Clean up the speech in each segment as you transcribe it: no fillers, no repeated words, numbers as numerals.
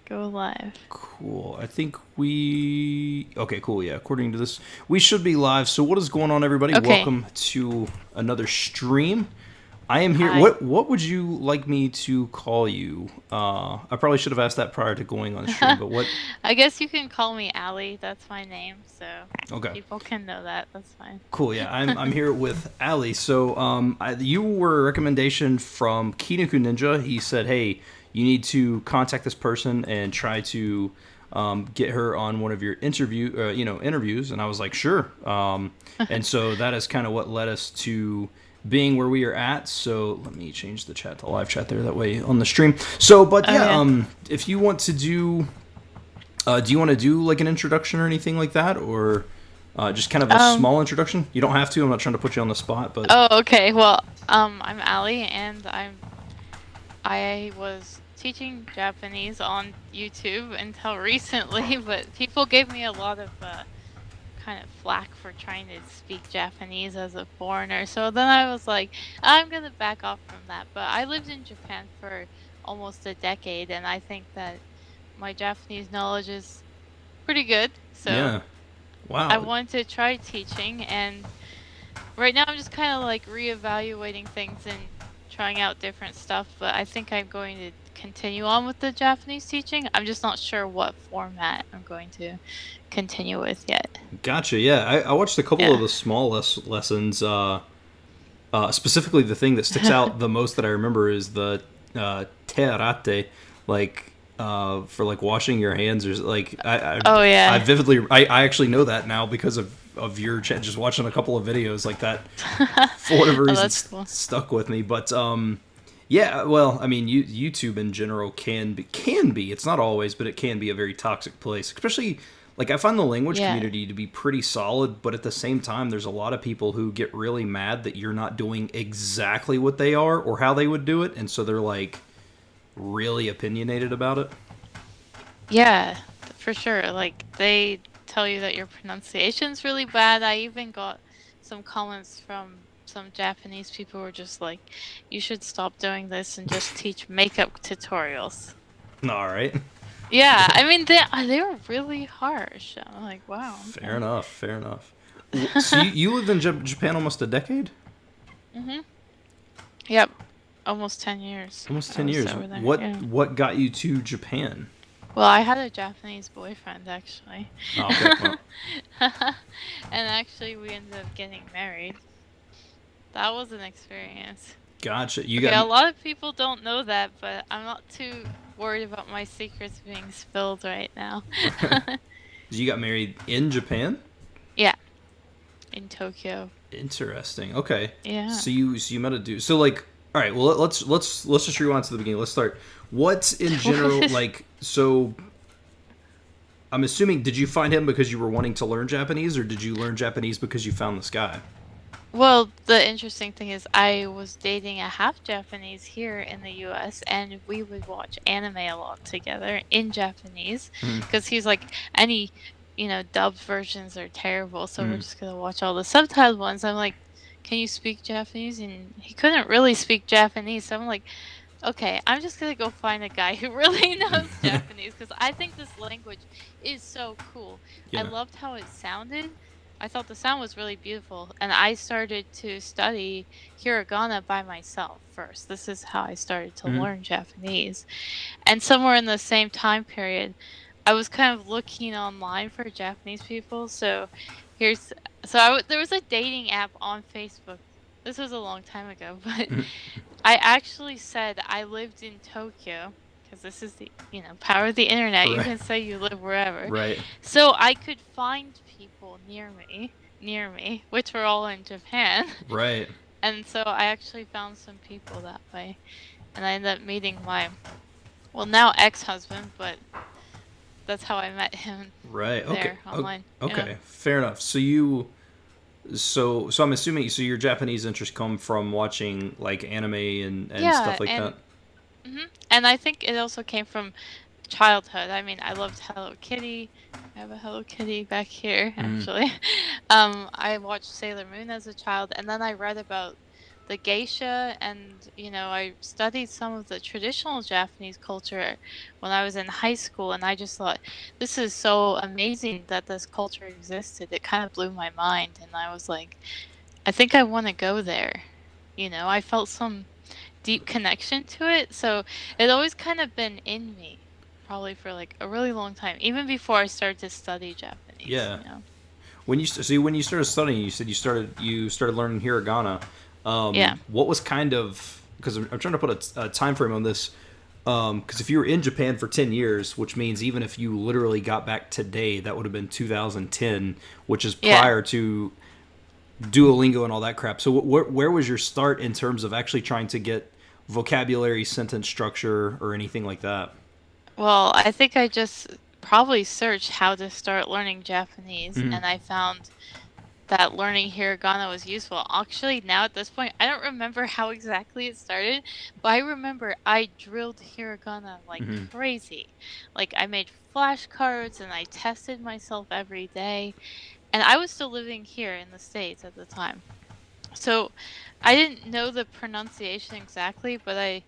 Go live. Cool. I think we. Okay, cool. Yeah, according to this, we should be live. So, what is going on, everybody? Okay. Welcome to another stream. I am here. Hi. What would you like me to call you? I probably should have asked that prior to going on stream, but what? I guess you can call me Allie. That's my name, so Okay. people can know that. That's fine. Cool. Yeah, I'm here with Ali. So, you were a recommendation from Kinuku Ninja. He said, "Hey, you need to contact this person and try to get her on one of your interviews." And I was like, "Sure." And so that is kind of what led us to being where we are at. So let me change the chat to live chat there. That way on the stream. So, but Oh yeah, yeah. if you want to do you want to do like an introduction or anything like that, or just kind of a Um. small introduction? You don't have to. I'm not trying to put you on the spot, but Oh, okay. Well, I'm Allie, and I was teaching Japanese on YouTube until recently, but people gave me a lot of kind of flack for trying to speak Japanese as a foreigner. So then I was like, I'm gonna back off from that. But I lived in Japan for almost a decade, and I think that my Japanese knowledge is pretty good. So yeah. I Wow. wanted to try teaching, and right now I'm just kind of like reevaluating things and trying out different stuff. But I think I'm going to continue on with the Japanese teaching. I'm just not sure what format I'm going to continue with yet. Gotcha. Yeah, I watched a couple of Yeah. the small lessons. Specifically, the thing that sticks out the most that I remember is the terate, like for like washing your hands, or like Oh I yeah. vividly I actually know that now because of your chat, just watching a couple of videos like that. For whatever Oh, reason, that's cool. stuck with me. But yeah. Well, I mean, YouTube in general can be. It's not always, but it can be a very toxic place, especially. Like, I find the language Yeah. community to be pretty solid, but at the same time, there's a lot of people who get really mad that you're not doing exactly what they are or how they would do it, and so they're like really opinionated about it. Yeah, for sure. Like they tell you that your pronunciation's really bad. I even got some comments from some Japanese people who were just like, you should stop doing this and just teach makeup tutorials. All right. Yeah, I mean they were really harsh. I'm like, wow, Fair okay. enough. Fair enough. So you lived in Japan almost a decade? Mhm. Yep. Almost 10 years Almost I 10 was years. over there. What Yeah. what got you to Japan? Well, I had a Japanese boyfriend actually. Oh, okay. Well, And actually we ended up getting married. That was an experience. gotcha. You Okay, got a lot of people don't know that, but I'm not too worried about my secrets being spilled right now. you got married in Japan? Yeah, in Tokyo. Interesting. Okay. Yeah. So you met a dude. So like, all right. Well, let's just rewind to the beginning. Let's start. What's in general like? So I'm assuming, did you find him because you were wanting to learn Japanese, or did you learn Japanese because you found this guy? Well, the interesting thing is I was dating a half Japanese here in the US, and we would watch anime a lot together in Japanese Mm-hmm. because he's like, any, dubbed versions are terrible, so we're Mm-hmm. just gonna watch all the subtitled ones. I'm like, can you speak Japanese? And he couldn't really speak Japanese, so I'm like, okay, I'm just gonna go find a guy who really knows Japanese because I think this language is so cool. I Yeah. loved how it sounded. I thought the sound was really beautiful, and I started to study hiragana by myself first. This is how I started to Mm-hmm. learn Japanese. And somewhere in the same time period, I was kind of looking online for Japanese people. So here's there was a dating app on Facebook. This was a long time ago, but I actually said I lived in Tokyo because this is the, power of the internet. You Right. can say you live wherever. Right. So I could find people near me, which were all in Japan. Right. And so I actually found some people that way. And I ended up meeting my, well, now ex-husband, but that's how I met him Right. Okay. there online. Yeah. Okay. Fair enough. So I'm assuming your Japanese interests come from watching like anime and Yeah, stuff like that. and and I think it also came from childhood. I mean, I loved Hello Kitty. I have a Hello Kitty back here, Mm. actually. I watched Sailor Moon as a child, and then I read about the geisha, and I studied some of the traditional Japanese culture when I was in high school, and I just thought this is so amazing that this culture existed. It kind of blew my mind, and I was like, I think I want to go there. I felt some deep connection to it, so it always kind of been in me, probably for like a really long time, even before I started to study Japanese. Yeah. When you started studying, you said you started learning hiragana. Yeah. What was kind of, because I'm trying to put a time frame on this. Because if you were in Japan for 10 years, which means even if you literally got back today, that would have been 2010, which is Yeah. prior to Duolingo and all that crap. So where was your start in terms of actually trying to get vocabulary, sentence structure, or anything like that? Well, I think I just probably searched how to start learning Japanese, Mm-hmm. and I found that learning hiragana was useful. Actually, now at this point, I don't remember how exactly it started, but I remember I drilled hiragana like Mm-hmm. crazy. Like, I made flashcards and I tested myself every day. And I was still living here in the States at the time. So I didn't know the pronunciation exactly, but I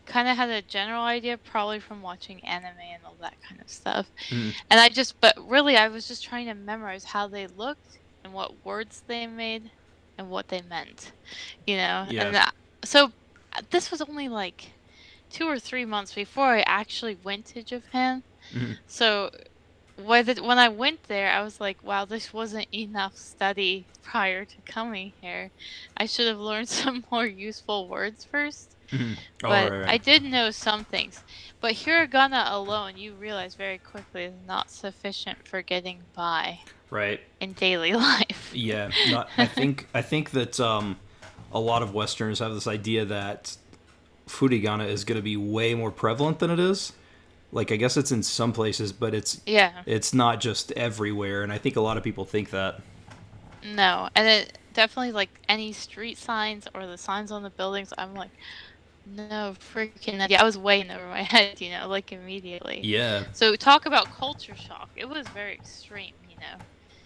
kind of had a general idea, probably from watching anime and all that kind of stuff. Mm-hmm. And but really, I was just trying to memorize how they looked and what words they made and what they meant, Yeah. And so this was only like 2 or 3 months before I actually went to Japan. Mm-hmm. So when I went there, I was like, wow, this wasn't enough study prior to coming here. I should have learned some more useful words first. Mm-hmm. Oh, But right, right. I did know some things. But hiragana alone, you realize very quickly, is not sufficient for getting by Right. in daily life. Yeah. Not. I think that a lot of Westerners have this idea that furigana is going to be way more prevalent than it is. Like, I guess it's in some places, but it's Yeah, it's not just everywhere, and I think a lot of people think that. no. And it definitely, like, any street signs or the signs on the buildings, I'm like, no freaking idea. I was way in over my head, like immediately. Yeah. So talk about culture shock. It was very extreme.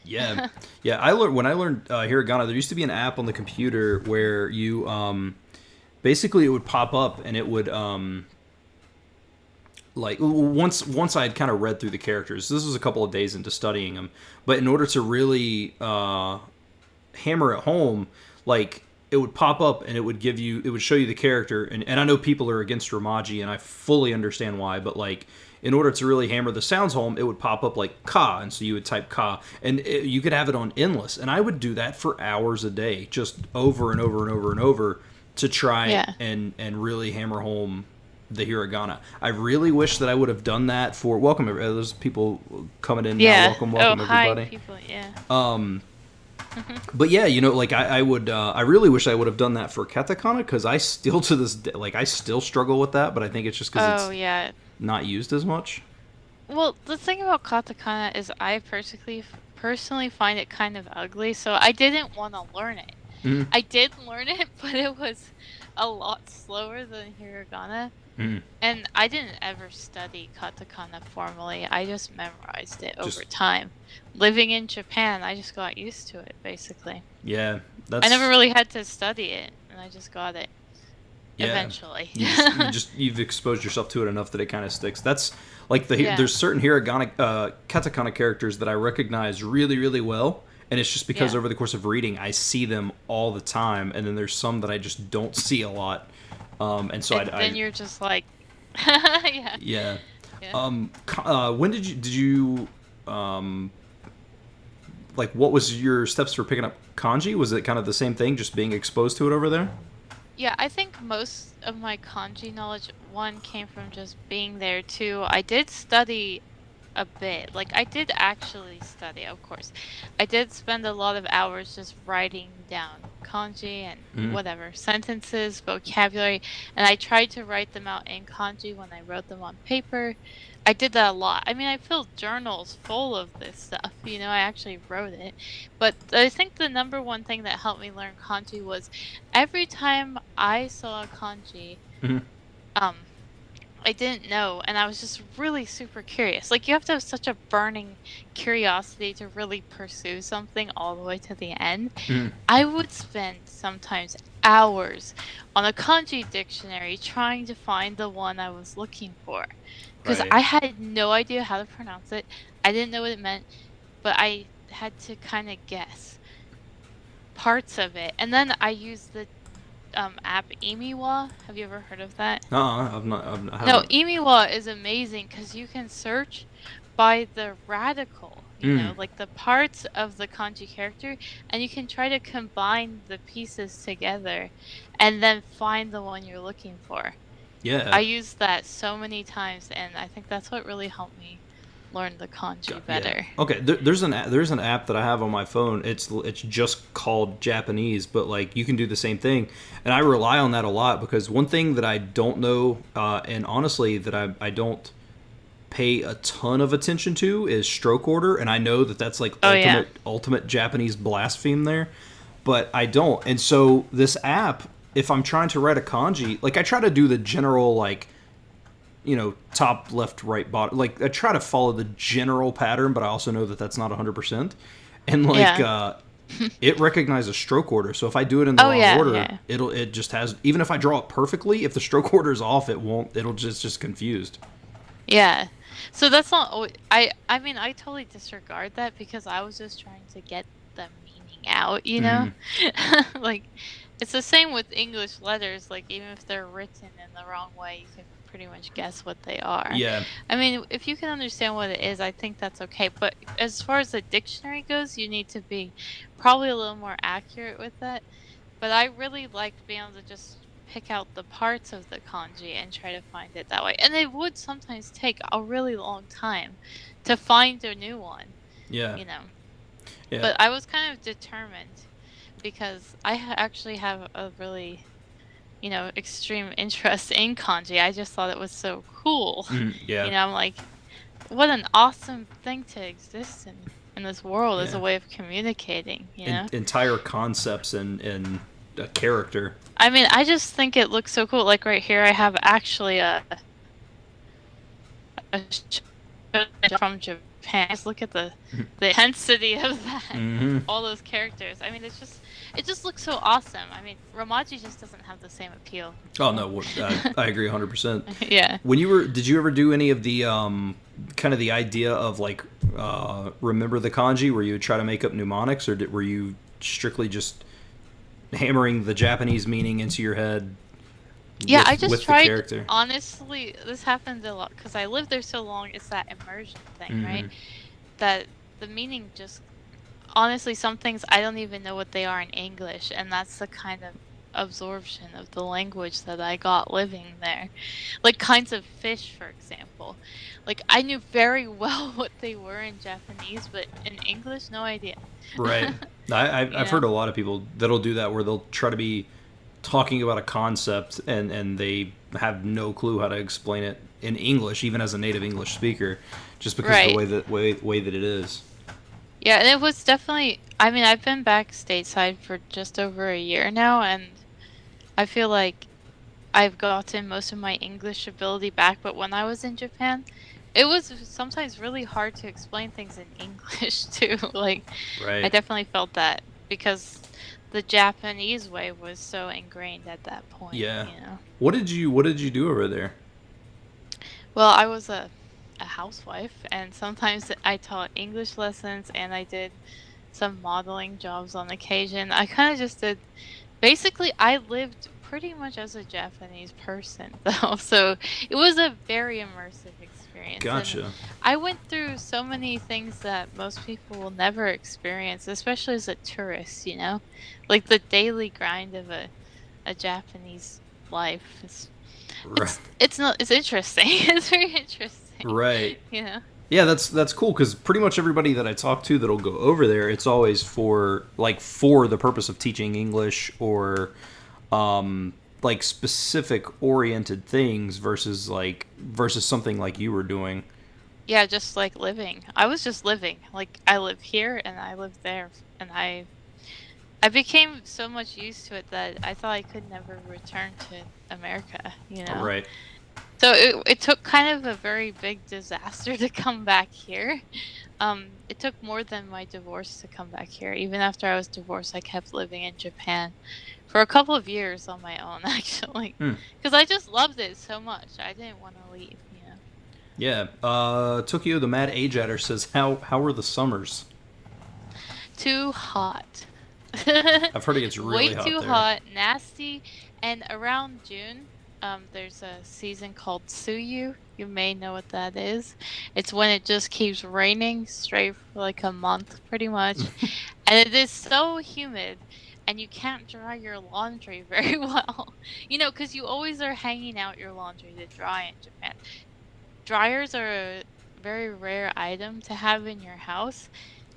Yeah, yeah. I learned when I learned hiragana. There used to be an app on the computer where you basically it would pop up and it would like once I had kind of read through the characters. This was a couple of days into studying them, but in order to really hammer it home, like it would pop up and it would show you the character, and I know people are against Ramaji, and I fully understand why, but like in order to really hammer the sounds home, it would pop up like ka, and so you would type ka, and you could have it on endless, and I would do that for hours a day, just over and over and over and over to try Yeah. and really hammer home the hiragana. I really wish that I would have done that for welcome. There's people coming in now. Yeah. Welcome, Oh, welcome hi, everybody. people. Yeah. But yeah, like I would, I really wish I would have done that for katakana because I still to this day, like I still struggle with that. But I think it's just because Oh, it's yeah. not used as much. Well, the thing about katakana is I personally find it kind of ugly, so I didn't want to learn it. Mm-hmm. I did learn it, but it was a lot slower than hiragana. Mm-hmm. And I didn't ever study katakana formally. I just memorized it over Just time. Living in Japan, I just got used to it, basically. yeah, I never that's really had to study it, and I just got it yeah. eventually. You've exposed yourself to it enough that it kind of sticks. That's like Yeah, there's certain hiragana katakana characters that I recognize really really well, and it's just because yeah. over the course of reading I see them all the time, and then there's some that I just don't see a lot. And so And I then you're just like, yeah, yeah. yeah. When did you um like what was your steps for picking up kanji? Was it kind of the same thing, just being exposed to it over there? Yeah, I think most of my kanji knowledge, one, came from just being there. Two, I did study a bit. Like, I did actually study, of course. I did spend a lot of hours just writing down kanji and Mm-hmm. whatever, sentences, vocabulary, and I tried to write them out in kanji when I wrote them on paper. I did that a lot. I mean, I filled journals full of this stuff. I actually wrote it. But I think the number one thing that helped me learn kanji was every time I saw a kanji, Mm-hmm. um, I didn't know, and I was just really super curious. Like, you have to have such a burning curiosity to really pursue something all the way to the end. Mm-hmm. I would spend sometimes hours on a kanji dictionary trying to find the one I was looking for. Because Right. I had no idea how to pronounce it. I didn't know what it meant, but I had to kind of guess parts of it. And then I used the app Emiwa. Have you ever heard of that? I've not. I No, haven't. Emiwa is amazing because you can search by the radical, Mm. like the parts of the kanji character, and you can try to combine the pieces together and then find the one you're looking for. I Yeah. used that so many times, and I think that's what really helped me learn the kanji Yeah. better. Okay. There's an app that I have on my phone. It's just called Japanese, but like you can do the same thing, and I rely on that a lot because one thing that I don't know, and honestly that I don't pay a ton of attention to is stroke order, and I know that that's like Oh yeah. ultimate Japanese blaspheme there, but I don't. And so this app, if I'm trying to write a kanji, like I try to do the general like top, left, right, bottom. Like I try to follow the general pattern, but I also know that that's not 100%. And like Yeah. it recognizes stroke order. So if I do it in the Oh wrong yeah, order, yeah. it just has, even if I draw it perfectly, if the stroke order is off, it won't. It'll just confused. Yeah. So that's not I mean, I totally disregard that because I was just trying to get the meaning out. Mm-hmm. Like it's the same with English letters, like even if they're written in the wrong way, you can pretty much guess what they are. Yeah. I mean, if you can understand what it is, I think that's okay. But as far as the dictionary goes, you need to be probably a little more accurate with that. But I really liked being able to just pick out the parts of the kanji and try to find it that way. And it would sometimes take a really long time to find a new one, Yeah. you know. Yeah. But I was kind of determined because I actually have a really, extreme interest in kanji. I just thought it was so cool. Yeah. I'm like, what an awesome thing to exist in this world as Yeah. a way of communicating. Entire concepts and a character. I mean, I just think it looks so cool. Like right here, I have actually a from Japan. Just look at the intensity of that, Mm-hmm. all those characters. I mean, it just looks so awesome. I mean, Romaji just doesn't have the same appeal. Oh no, I agree 100%. Yeah. Did you ever do any of the kind of the idea of like remember the kanji where you would try to make up mnemonics, or were you strictly just hammering the Japanese meaning into your head Yeah, I just with the tried. character? Honestly, this happened a lot because I lived there so long. It's that immersion thing, right? Mm-hmm. That the meaning just honestly, some things I don't even know what they are in English, and that's the kind of absorption of the language that I got living there. Like kinds of fish, for example. Like I knew very well what they were in Japanese, but in English, no idea. Right. You I've heard know? a lot of people that'll do that where they'll try to be talking about a concept and they have no clue how to explain it in English, even as a native English speaker, just because of the Right. way that it is. Yeah, and it was definitely. I mean, I've been back stateside for just over a year now, and I feel like I've gotten most of my English ability back, but when I was in Japan, it was sometimes really hard to explain things in English too. Like, I Right. definitely felt that because the Japanese way was so ingrained at that Yeah. point. What did you do over there? Well, I was a housewife, and sometimes I taught English lessons and I did some modeling jobs on occasion. I kind of just did. Basically, I lived pretty much as a Japanese person, though, so it was a very immersive experience. And Gotcha. I went through so many things that most people will never experience, especially as a tourist. Like the daily grind of a Japanese life. Right. It's interesting. It's very interesting. Right. You know. Yeah, that's cool because pretty much everybody that I talk to that'll go over there, it's always for the purpose of teaching English or like specific oriented things versus something like you were doing. Yeah, just like living. I was just living. Like I live here and I live there, and I became so much used to it that I thought I could never return to America. Right. So it took kind of a very big disaster to come back here. It took more than my divorce to come back here. Even after I was divorced, I kept living in Japan for a couple of years on my own, actually, Hmm. because I just loved it so much. I didn't want to leave, you know. Yeah. Tokyo, the Mad Age Adder says, how are the summers? Too hot. I've heard it gets Way really hot too there. hot, nasty, and around June, there's a season called Tsuyu. You may know what that is. It's when it just keeps raining straight for like a month, pretty much. And it is so humid, and you can't dry your laundry very well. You know, because you always are hanging out your laundry to dry in Japan. Dryers are a very rare item to have in your house.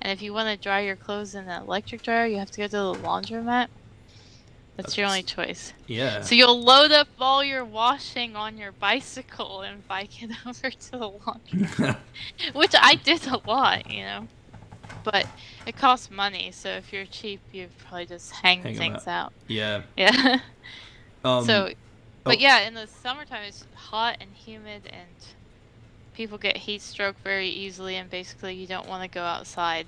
And if you want to dry your clothes in an electric dryer, you have to go to the laundromat. That's your only That's, choice. yeah. So you'll load up all your washing on your bicycle and bike it over to the laundromat, which I did a lot, you know. But it costs money, so if you're cheap, you probably just hang Hang them out. things out. Yeah. Yeah. Um. So, but Oh. yeah, in the summertime it's hot and humid, and people get heat stroke very easily, and basically you don't want to go outside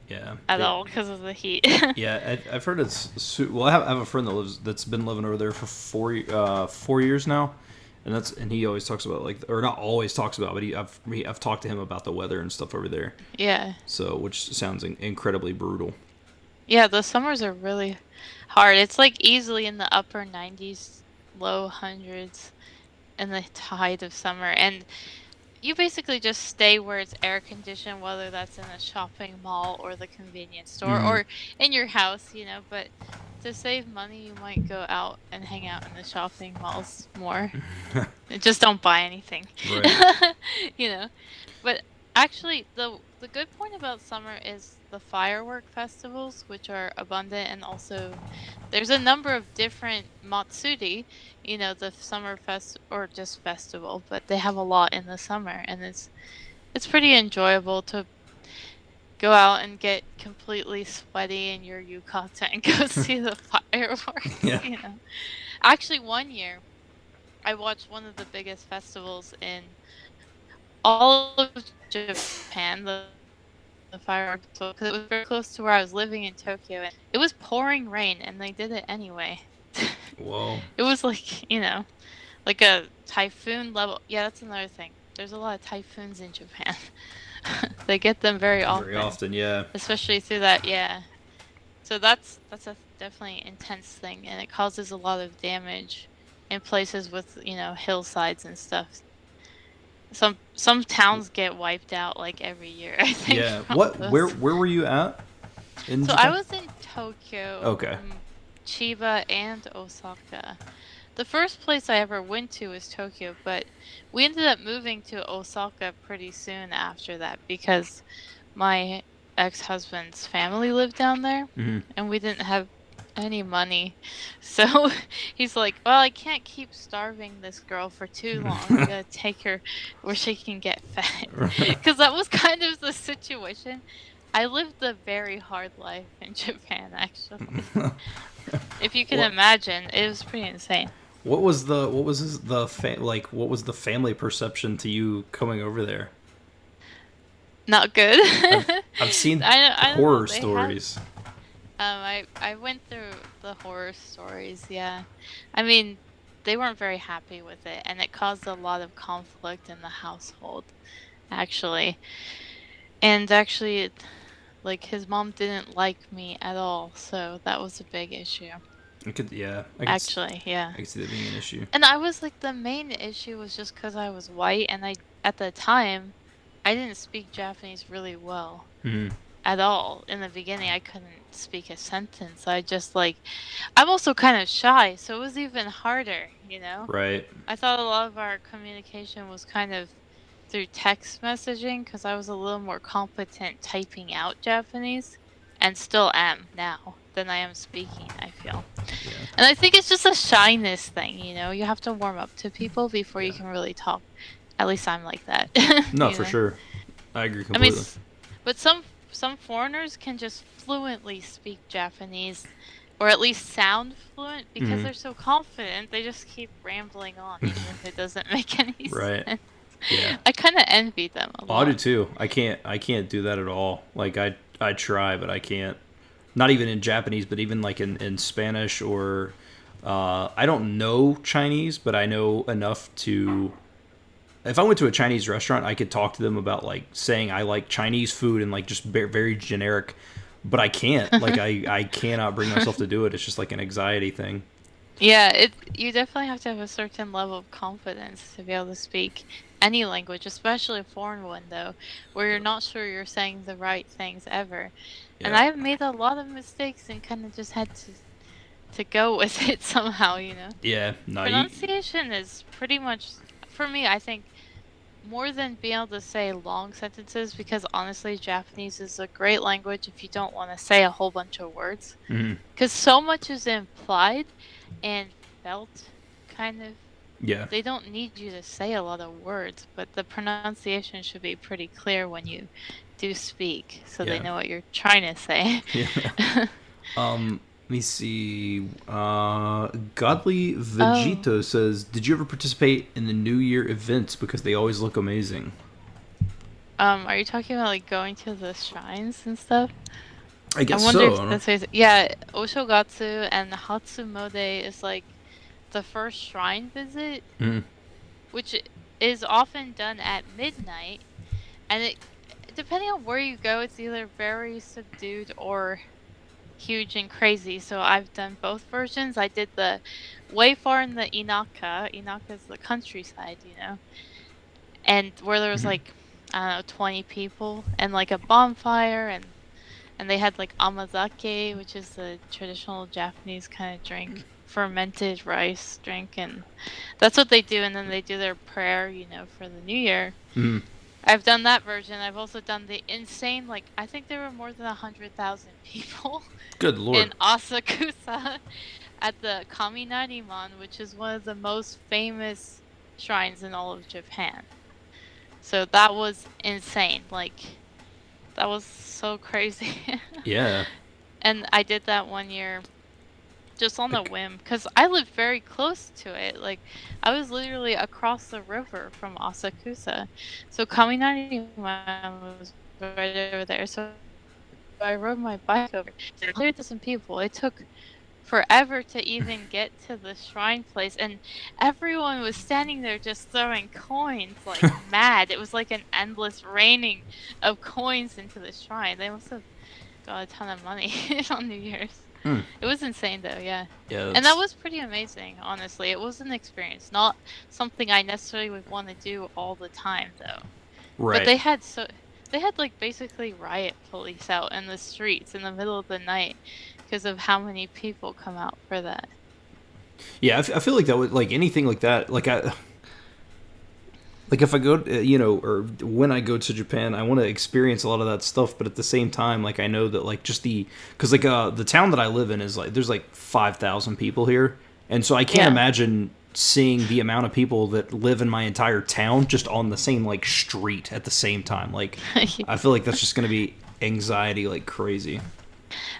Yeah. at all because of the heat. Yeah. I've heard well. I have a friend that's been living over there for 4 years now, and he always talks about like, or not always talks about, but I've talked to him about the weather and stuff over there. Yeah. So which sounds incredibly brutal. Yeah, the summers are really hard. It's like easily in the upper 90s, low hundreds in the height of summer. And you basically just stay where it's air conditioned, whether that's in a shopping mall or the convenience store Mm-hmm. or in your house, you know. But to save money, you might go out and hang out in the shopping malls more. And just don't buy anything. Right. You know. But actually, the good point about summer is the firework festivals, which are abundant, and also there's a number of different matsuri, you know, the summer fest or just festival, but they have a lot in the summer, and it's pretty enjoyable to go out and get completely sweaty in your yukata and go see the fireworks, Yeah. you know. Actually, one year I watched one of the biggest festivals in all of Japan, the fireworks, because it was very close to where I was living in Tokyo, and it was pouring rain, and they did it anyway. Whoa. It was like, you know, like a typhoon level. Yeah, that's another thing. There's a lot of typhoons in Japan. They get them very Very often, often, yeah. especially through that, yeah. So that's a definitely intense thing, and it causes a lot of damage in places with, you know, hillsides and stuff. Some towns get wiped out like every year, I think, Yeah. from What? Where? those. Where were you at in So I Japan? was in Tokyo, Okay. Chiba, and Osaka. The first place I ever went to was Tokyo, but we ended up moving to Osaka pretty soon after that because my ex-husband's family lived down there, Hmm. and we didn't have any money. So he's like, "Well, I can't keep starving this girl for too long. We gotta take her where she can get fed." Because that was kind of the situation. I lived a very hard life in Japan, actually. If you can what? imagine, it was pretty insane. What was the family perception to you coming over there? Not good. I've I've seen I don't know. horror They had stories. I went through the horror stories, yeah. I mean, they weren't very happy with it, and it caused a lot of conflict in the household, actually. And actually, like his mom didn't like me at all, so that was a big issue. Yeah, Actually, yeah. I could see that being an issue. And I was like, the main issue was just because I was white, and at the time, I didn't speak Japanese really well Hmm. at all. In the beginning, I couldn't speak a sentence. I'm also kind of shy, so it was even harder, you know? Right. I thought a lot of our communication was kind of through text messaging because I was a little more competent typing out Japanese, and still am now, than I am speaking, I feel. Yeah. And I think it's just a shyness thing, you know? You have to warm up to people before you Yeah. can really talk. At least I'm like that, No, you for know? sure. I agree I mean, completely. but some foreigners can just fluently speak Japanese, or at least sound fluent because Hmm. they're so confident. They just keep rambling on, even if it doesn't make any Right. sense. Yeah. I kind of envy them a Oh, I do lot. too. I can't do that at all. Like I try, but I can't. Not even in Japanese, but even like in Spanish or I don't know Chinese, but I know enough to. If I went to a Chinese restaurant, I could talk to them about like saying I like Chinese food and like just very generic. But I can't. Like I cannot bring myself to do it. It's just like an anxiety thing. Yeah, you definitely have to have a certain level of confidence to be able to speak any language, especially a foreign one though, where you're not sure you're saying the right things ever. And Yeah. I have made a lot of mistakes and kind of just had to go with it somehow, you know. Yeah. No. Pronunciation is pretty much for me, I think more than being able to say long sentences because honestly, Japanese is a great language if you don't want to say a whole bunch of words. Mhm. Because so much is implied and felt kind of. Yeah. They don't need you to say a lot of words, but the pronunciation should be pretty clear when you do speak, so they Yeah. know what you're trying to say. Yeah. Let me see. Godly Oh, Vegito says, "Did you ever participate in the New Year events because they always look amazing?" are you talking about like going to the shrines and stuff? I I guess wonder so. I if don't know. that's what yeah, Oshogatsu and Hatsumode is like the first shrine visit, Mm. which is often done at midnight, and it depending on where you go, it's either very subdued or huge and crazy. So I've done both versions. I did the way far in the Inaka. Inaka is the countryside, you know, and where there was Mhm. like I don't know 20 people and like a bonfire and they had like amazake, which is the traditional Japanese kind of drink, fermented rice drink, and that's what they do. And then they do their prayer, you know, for the new year. Mm. I've done that version. I've also done the insane, like I think there were more than 100,000 people Good lord. in Asakusa at the Kaminari-mon, which is one of the most famous shrines in all of Japan. So that was insane. Like that was so crazy. Yeah. And I did that one year just on a Like, whim because I lived very close to it. Like I was literally across the river from Asakusa. So Kaminari-mon was right over there. So I rode my bike over. 100,000 people. It took forever to even get to the shrine place, and everyone was standing there just throwing coins like mad. It was like an endless raining of coins into the shrine. They must have got a ton of money on New Year's. mm. It was insane though, yeah. Yeah. And that That's was pretty amazing, honestly. It was an experience, not something I necessarily would want to do all the time though. But right. they had like basically riot police out in the streets in the middle of the night because of how many people come out for that. Yeah. I feel like that would like anything like that. Like if I go, or when I go to Japan, I want to experience a lot of that stuff. But at the same time, like I know that like just because like the town that I live in is like there's like 5,000 people here, and so I can't Yeah. imagine seeing the amount of people that live in my entire town just on the same like street at the same time. Like I feel like that's just gonna be anxiety like crazy.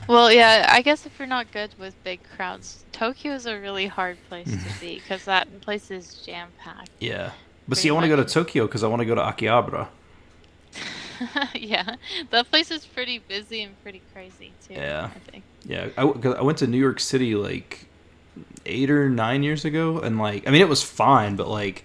Well, yeah, I guess if you're not good with big crowds, Tokyo is a really hard place to be because that place is jam-packed, Yeah, but see, pretty I want to go to much. Tokyo because I want to go to Akihabara. Yeah, that place is pretty busy and pretty crazy too, Yeah, I think. yeah. 'Cause I went to New York City like 8 or 9 years ago, and like I mean it was fine, but like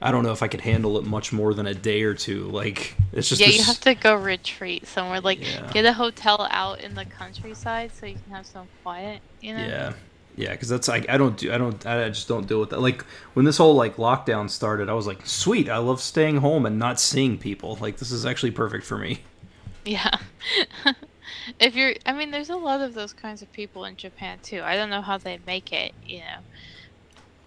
I don't know if I could handle it much more than a day or two. Like it's just Yeah, you have this. to go retreat somewhere, like Yeah, get a hotel out in the countryside so you can have some quiet, you know? yeah, yeah. Because that's like I just don't deal with that. Like when this whole like lockdown started, I was like, sweet, I love staying home and not seeing people. Like this is actually perfect for me. Yeah. If you're, I mean, there's a lot of those kinds of people in Japan too. I don't know how they make it, you know,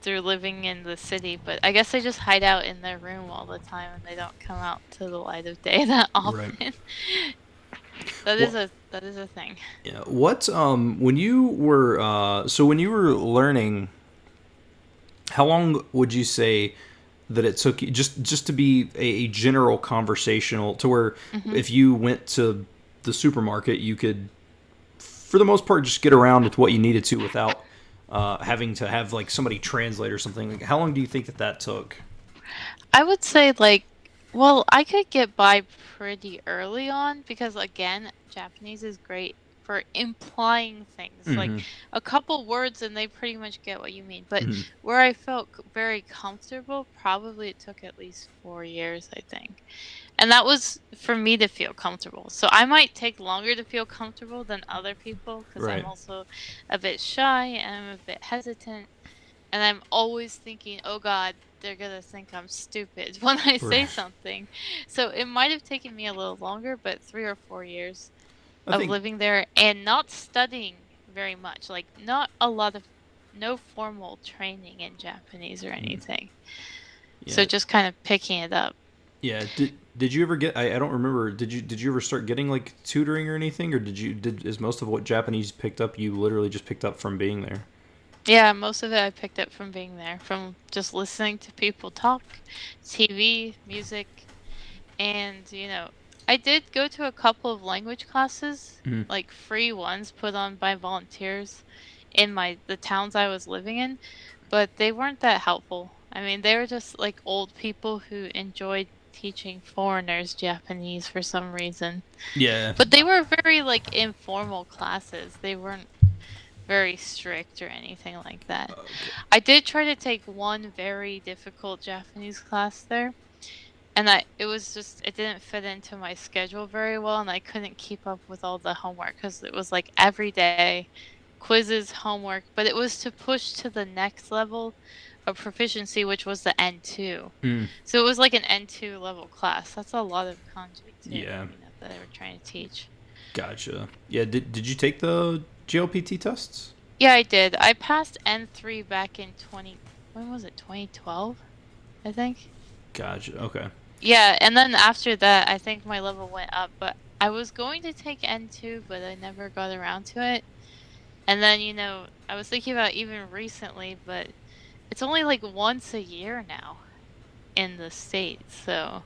through living in the city, but I guess they just hide out in their room all the time and they don't come out to the light of day that Right. often. Well, That is a thing. yeah. What when you were when you were learning, how long would you say that it took you just to be a general conversational to where Hmm. if you went to the supermarket you could for the most part, just get around with what you needed to without having to have like somebody translate or something. Like, how long do you think that that took? I would say like, well, I could get by pretty early on because again, Japanese is great for implying things. Like Mm-hmm. a couple words and they pretty much get what you mean. But Mm-hmm. where I felt very comfortable, probably it took at least 4 years, I think. And that was for me to feel comfortable. So I might take longer to feel comfortable than other people because I'm Right. also a bit shy and I'm a bit hesitant. And I'm always thinking, oh God, they're gonna think I'm stupid when I say Right. something. So it might have taken me a little longer, but 3 or 4 years I of think. living there and not studying very much, like not a lot of, no formal training in Japanese or anything. So Yeah. just kind of picking it up. Yeah. Did you ever get? I don't remember. Did you ever start getting like tutoring or anything, or did is most of what Japanese picked up you literally just picked up from being there? Yeah, most of it I picked up from being there, from just listening to people talk, TV, music, and I did go to a couple of language classes, Mm-hmm. like free ones put on by volunteers in the towns I was living in, but they weren't that helpful. I mean, they were just like old people who enjoyed teaching foreigners Japanese for some reason. Yeah. But they were very like informal classes. They weren't very strict or anything like that. Okay. I did try to take one very difficult Japanese class there, and it didn't fit into my schedule very well, and I couldn't keep up with all the homework because it was like every day, quizzes, homework, but it was to push to the next level of proficiency, which was the N2. Mm, So it was like an N2 level class. That's a lot of kanji too, yeah. that they were trying to teach. Gotcha. Yeah. Did you take the GLPT tests? Yeah, I did. I passed N3 back in when was it? 2012, I think. Gotcha. Okay. Yeah, and then after that, I think my level went up, but I was going to take N2, but I never got around to it. And then, I was thinking about even recently, but it's only like once a year now in the States, so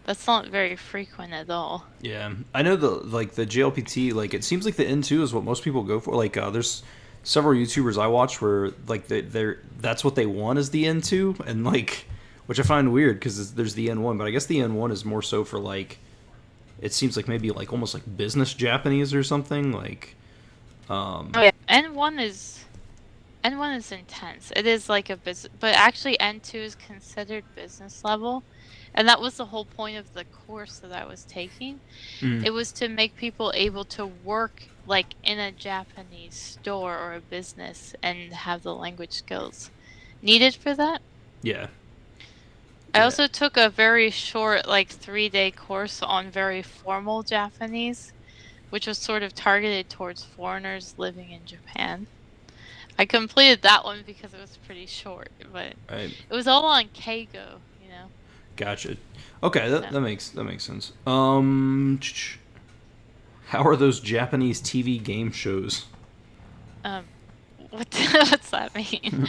that's not very frequent at all. Yeah, I know the JLPT, like it seems like the N2 is what most people go for. Like there's several YouTubers I watch where like they're that's what they want is the N2, and like which I find weird because there's the N1, but I guess the N1 is more so for like it seems like maybe like almost like business Japanese or something like Oh yeah, N1 is intense. It is like a business, but actually N2 is considered business level. And that was the whole point of the course that I was taking. mm, It was to make people able to work like in a Japanese store or a business and have the language skills needed for that. yeah, I yeah, also took a very short, like 3-day course on very formal Japanese, which was sort of targeted towards foreigners living in Japan. I completed that one because it was pretty short, but right, it was all on Keigo. gotcha. Okay, So, that makes sense. How are those Japanese TV game shows? um, what's that mean?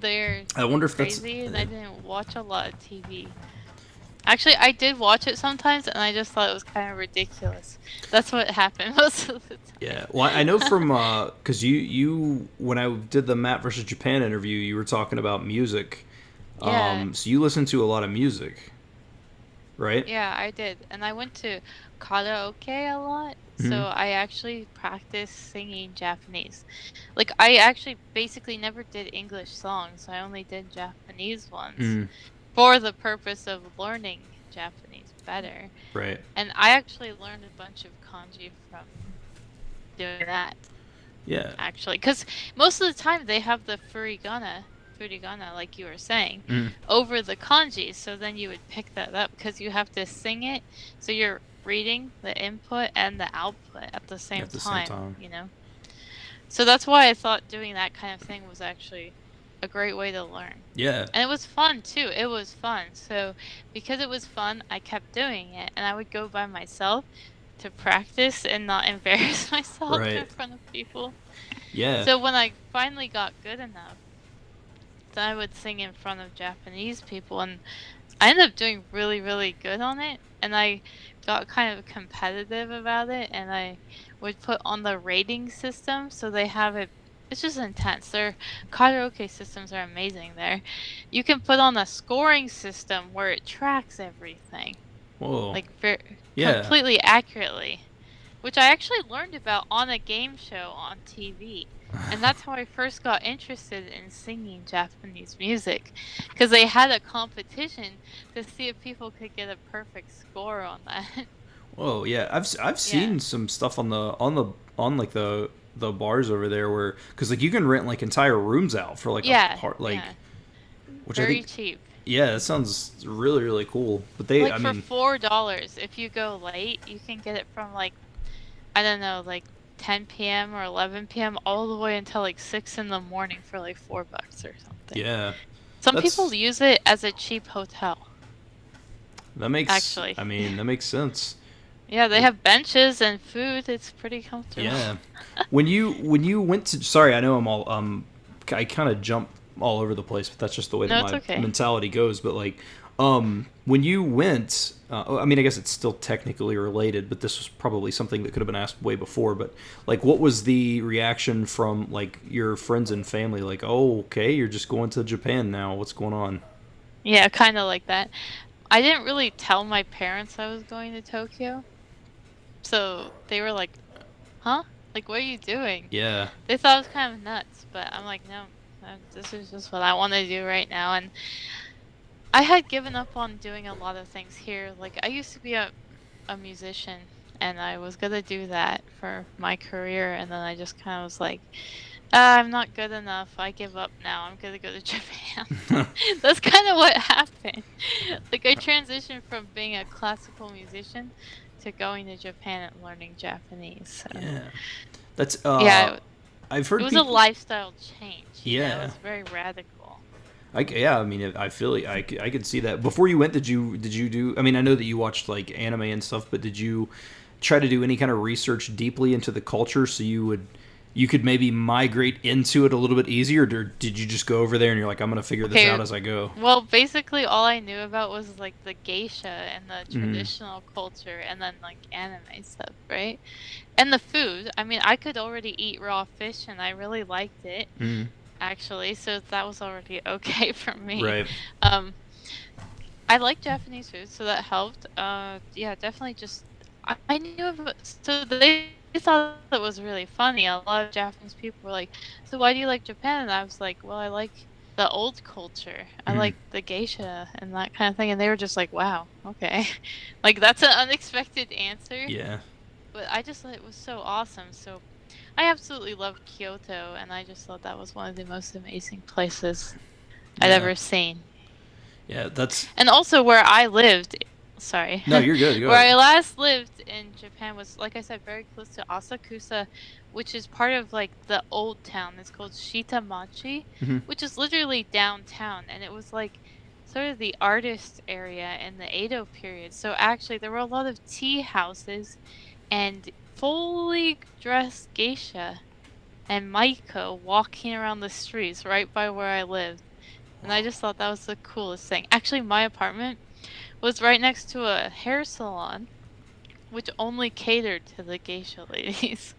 They're I wonder if that's crazy, and I didn't watch a lot of TV. Actually, I did watch it sometimes, and I just thought it was kind of ridiculous. That's what happened most of the yeah. time. Well, I know from because you when I did the Matt versus Japan interview, you were talking about music. Yeah, So you listen to a lot of music, right? yeah, I did. And I went to karaoke a lot, so Hmm. I actually practiced singing Japanese. Like, I actually basically never did English songs, I only did Japanese ones Mm, for the purpose of learning Japanese better. right. And I actually learned a bunch of kanji from doing that, Yeah. actually. Because most of the time they have the furigana, like you were saying, Mm, over the kanji. So then you would pick that up because you have to sing it. So you're reading the input and the output at the same at the same time. So that's why I thought doing that kind of thing was actually a great way to learn. yeah. And it was fun too. It was fun. So because it was fun, I kept doing it. And I would go by myself to practice and not embarrass myself in Right. front of people. Yeah. So when I finally got good enough, then I would sing in front of Japanese people, and I ended up doing really, really good on it. And I got kind of competitive about it, and I would put on the rating system, so they have it. It's just intense. Their karaoke systems are amazing there. You can put on a scoring system where it tracks everything, Whoa. like very Yeah. completely accurately, which I actually learned about on a game show on TV. And that's how I first got interested in singing Japanese music, because they had a competition to see if people could get a perfect score on that. Whoa. Yeah. I've Yeah. seen some stuff on like the bars over there where because like you can rent like entire rooms out for like a Yeah, part like yeah. which I Very think cheap. yeah that sounds really really cool. But they Like I for mean $4, if you go late, you can get it from like, I don't know, like 10 p.m. or 11 p.m. all the way until like 6 in the morning for like $4 or something. yeah Some people that's use it as a cheap hotel, that makes actually. I mean that makes sense. Yeah, they have benches and food. It's pretty comfortable. Yeah. When you went to sorry, I know I'm all I kind of jump all over the place, but that's just the way that No, it's my okay. mentality goes, but like when you went I mean I guess it's still technically related, but this was probably something that could have been asked way before, but like what was the reaction from like your friends and family like, "Oh, okay, you're just going to Japan now. What's going on?" Yeah, kind of like that. I didn't really tell my parents I was going to Tokyo, so they were like, huh? Like, what are you doing? Yeah. They thought it was kind of nuts, but I'm like, no, this is just what I want to do right now. And I had given up on doing a lot of things here. Like, I used to be a musician, and I was gonna do that for my career, and then I just kind of was like, I'm not good enough. I give up now. I'm gonna go to Japan. That's kind of what happened. Like, I transitioned from being a classical musician to going to Japan and learning Japanese. So, Yeah. That's yeah, I've it heard was a people lifestyle change, you know? It yeah. was very radical. Yeah, I mean, I feel like I could see that. Before you went, did you do? I mean, I know that you watched like anime and stuff, but did you try to do any kind of research deeply into the culture so you could maybe migrate into it a little bit easier, or did you just go over there and you're like, I'm gonna figure this Okay, out as I go? well, basically all I knew about was like the geisha and the Mm, traditional culture and then like anime stuff, right? And the food. I mean, I could already eat raw fish and I really liked it, mm, actually, so that was already okay for me. right. Um, I like Japanese food, so that helped. Yeah, definitely just I knew of so they thought it was really funny. A lot of Japanese people were like, "So why do you like Japan?" And I was like, "Well, I like the old culture. I Mm, like the geisha and that kind of thing." And they were just like, "Wow, okay." Like that's an unexpected answer, yeah, but I just thought it was so awesome. So I absolutely love Kyoto, and I just thought that was one of the most amazing places I'd yeah, ever seen. yeah. That's And also where I lived, sorry, no, you're good. Go where I ahead. last lived in Japan was, like I said, very close to Asakusa, which is part of like the old town. It's called Shitamachi, Hmm. which is literally downtown. And it was like sort of the artist area in the Edo period. So actually, there were a lot of tea houses and fully dressed geisha and Maiko walking around the streets right by where I lived. And I just thought that was the coolest thing. Actually, my apartment was right next to a hair salon, which only catered to the geisha ladies.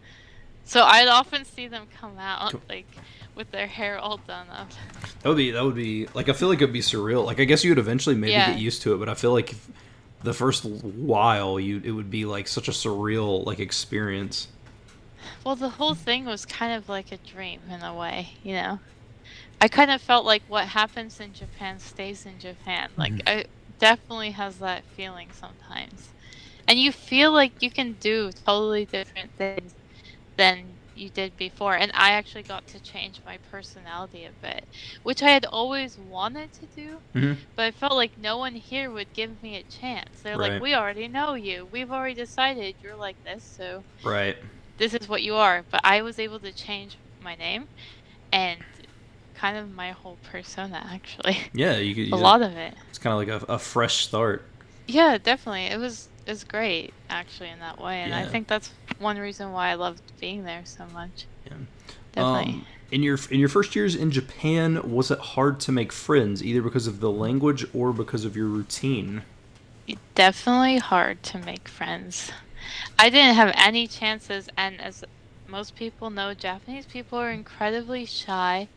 So I'd often see them come out, Cool. like, with their hair all done up. That would be like I feel like it'd be surreal. Like I guess you would eventually maybe get Yeah. used to it, but I feel like the first while you it would be like such a surreal like experience. Well, the whole thing was kind of like a dream in a way, you know? I kind of felt like what happens in Japan stays in Japan. Like, Mhm. I definitely has that feeling sometimes. And you feel like you can do totally different things than you did before. And I actually got to change my personality a bit, which I had always wanted to do, Mhm. but I felt like no one here would give me a chance. They're like, Right. we already know you. We've already decided you're like this, so Right. this is what you are. But I was able to change my name and kind of my whole persona, actually. Yeah, you could A use it. lot of it. It's kind of like a fresh start. Yeah, definitely. It was great actually in that way, and I Yeah. think that's one reason why I loved being there so much. Yeah. Definitely. In your first years in Japan, was it hard to make friends either because of the language or because of your routine? Definitely hard to make friends. I didn't have any chances, and as most people know, Japanese people are incredibly shy,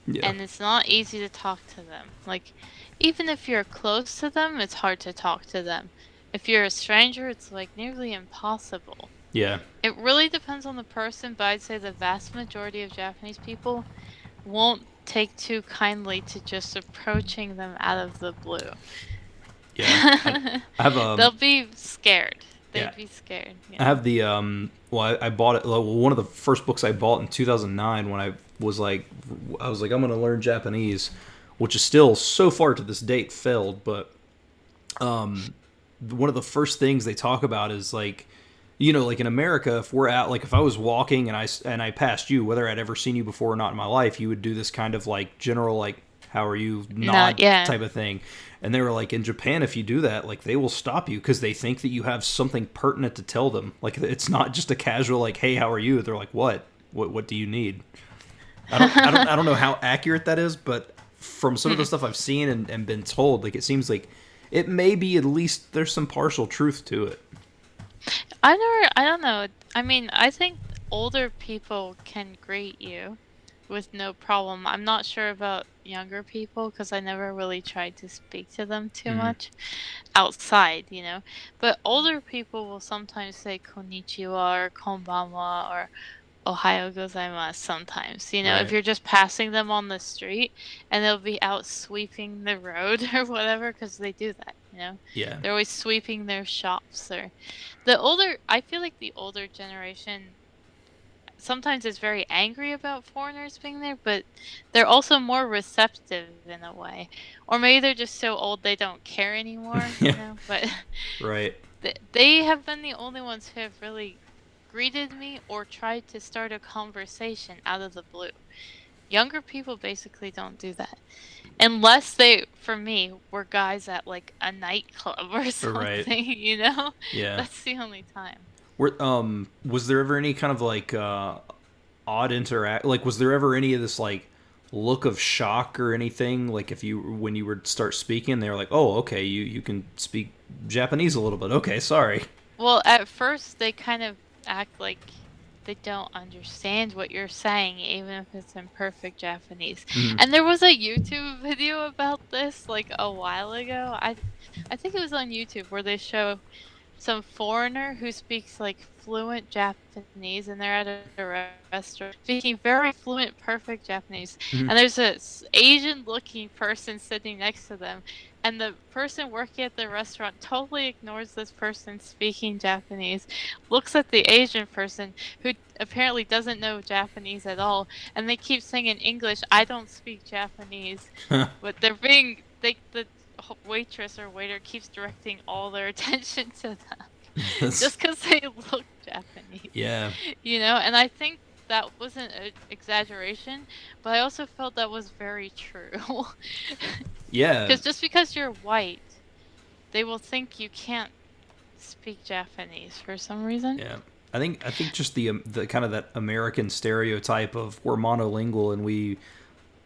Yeah. and it's not easy to talk to them. Like, even if you're close to them, it's hard to talk to them. If you're a stranger, it's like nearly impossible. Yeah. It really depends on the person, but I'd say the vast majority of Japanese people won't take too kindly to just approaching them out of the blue. Yeah. I have They'll be scared. yeah. They'd be scared, I yeah. have the well, I bought it. Well, one of the first books I bought in 2009 when I was like, I'm gonna learn Japanese, which is still so far to this date failed. But one of the first things they talk about is like, like in America, if we're out, like if I was walking and I passed you, whether I'd ever seen you before or not in my life, you would do this kind of like general like how are you Not nod yeah. type of thing. And they were like, in Japan, if you do that, like they will stop you because they think that you have something pertinent to tell them. Like it's not just a casual like, hey, how are you? They're like, what do you need? I don't know how accurate that is, but from some of the stuff I've seen and been told, like it seems like it may be at least there's some partial truth to it. I don't know. I mean, I think older people can greet you with no problem. I'm not sure about younger people because I never really tried to speak to them too Mm, much outside. But older people will sometimes say konnichiwa or konbanwa or ohayo gozaimasu sometimes. If right. you're just passing them on the street and they'll be out sweeping the road or whatever because they do that. Yeah. They're always sweeping their shops or I feel like the older generation sometimes is very angry about foreigners being there, but they're also more receptive in a way. Or maybe they're just so old they don't care anymore, Yeah. but Right. they have been the only ones who have really greeted me or tried to start a conversation out of the blue. Younger people basically don't do that. Unless they, for me, were guys at like a nightclub or Right. something. Yeah. That's the only time. Was there ever any kind of like odd interact? Like, was there ever any of this like look of shock or anything? Like, if you when you would start speaking, they were like, "Oh, okay, you can speak Japanese a little bit." Okay, sorry. Well, at first they kind of act like they don't understand what you're saying, even if it's in perfect Japanese. Mm, And there was a YouTube video about this like a while ago. I think it was on YouTube where they show some foreigner who speaks like fluent Japanese, and they're at a restaurant speaking very fluent, perfect Japanese. mm. And there's a Asian-looking person sitting next to them, and the person working at the restaurant totally ignores this person speaking Japanese, looks at the Asian person who apparently doesn't know Japanese at all, and they keep saying in English, "I don't speak Japanese," but the waitress or waiter keeps directing all their attention to them That's just because they look Japanese, yeah, and I think that wasn't an exaggeration, but I also felt that was very true. yeah, Because just because you're white, they will think you can't speak Japanese for some reason. yeah. I think just the kind of that American stereotype of we're monolingual and we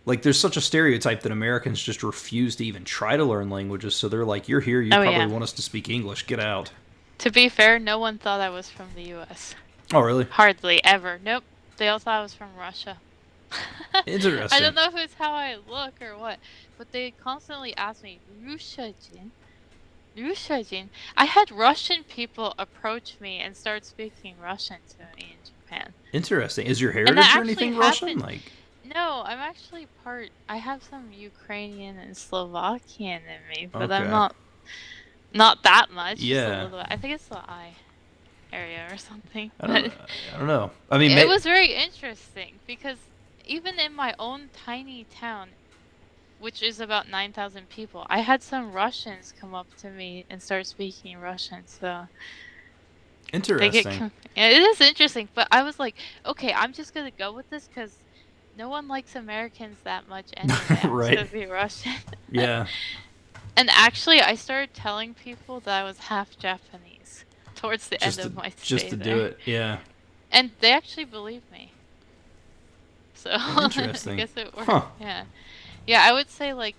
like there's such a stereotype that Americans just refuse to even try to learn languages. So they're like, "You're here, you Oh, probably yeah. want us to speak English. Get out." To be fair, no one thought I was from the US. Oh, really? Hardly ever. Nope. They all thought I was from Russia. I Interesting. don't know if it's how I look or what, but they constantly ask me, Russian? Russian? I had Russian people approach me and start speaking Russian to me in Japan. Interesting. Is your And that heritage or actually anything Russian? happened. Like, No, I'm actually I have some Ukrainian and Slovakian in me, but I'm okay. not that much, just a Yeah. little bit. I think it's the eye area or something. I don't. But I don't know. I mean, it was very interesting because even in my own tiny town, which is about 9,000 people, I had some Russians come up to me and start speaking Russian. So they interesting. yeah, it is interesting, but I was like, okay, I'm just gonna go with this because no one likes Americans that much anyway. I'm just Right. gonna be Russian. Yeah. And actually, I started telling people that I was half Japanese towards the end Just to of my just stay to do there. it. Yeah. And they actually believed me. So I Interesting. guess it worked. Huh. Yeah. Yeah, I would say like,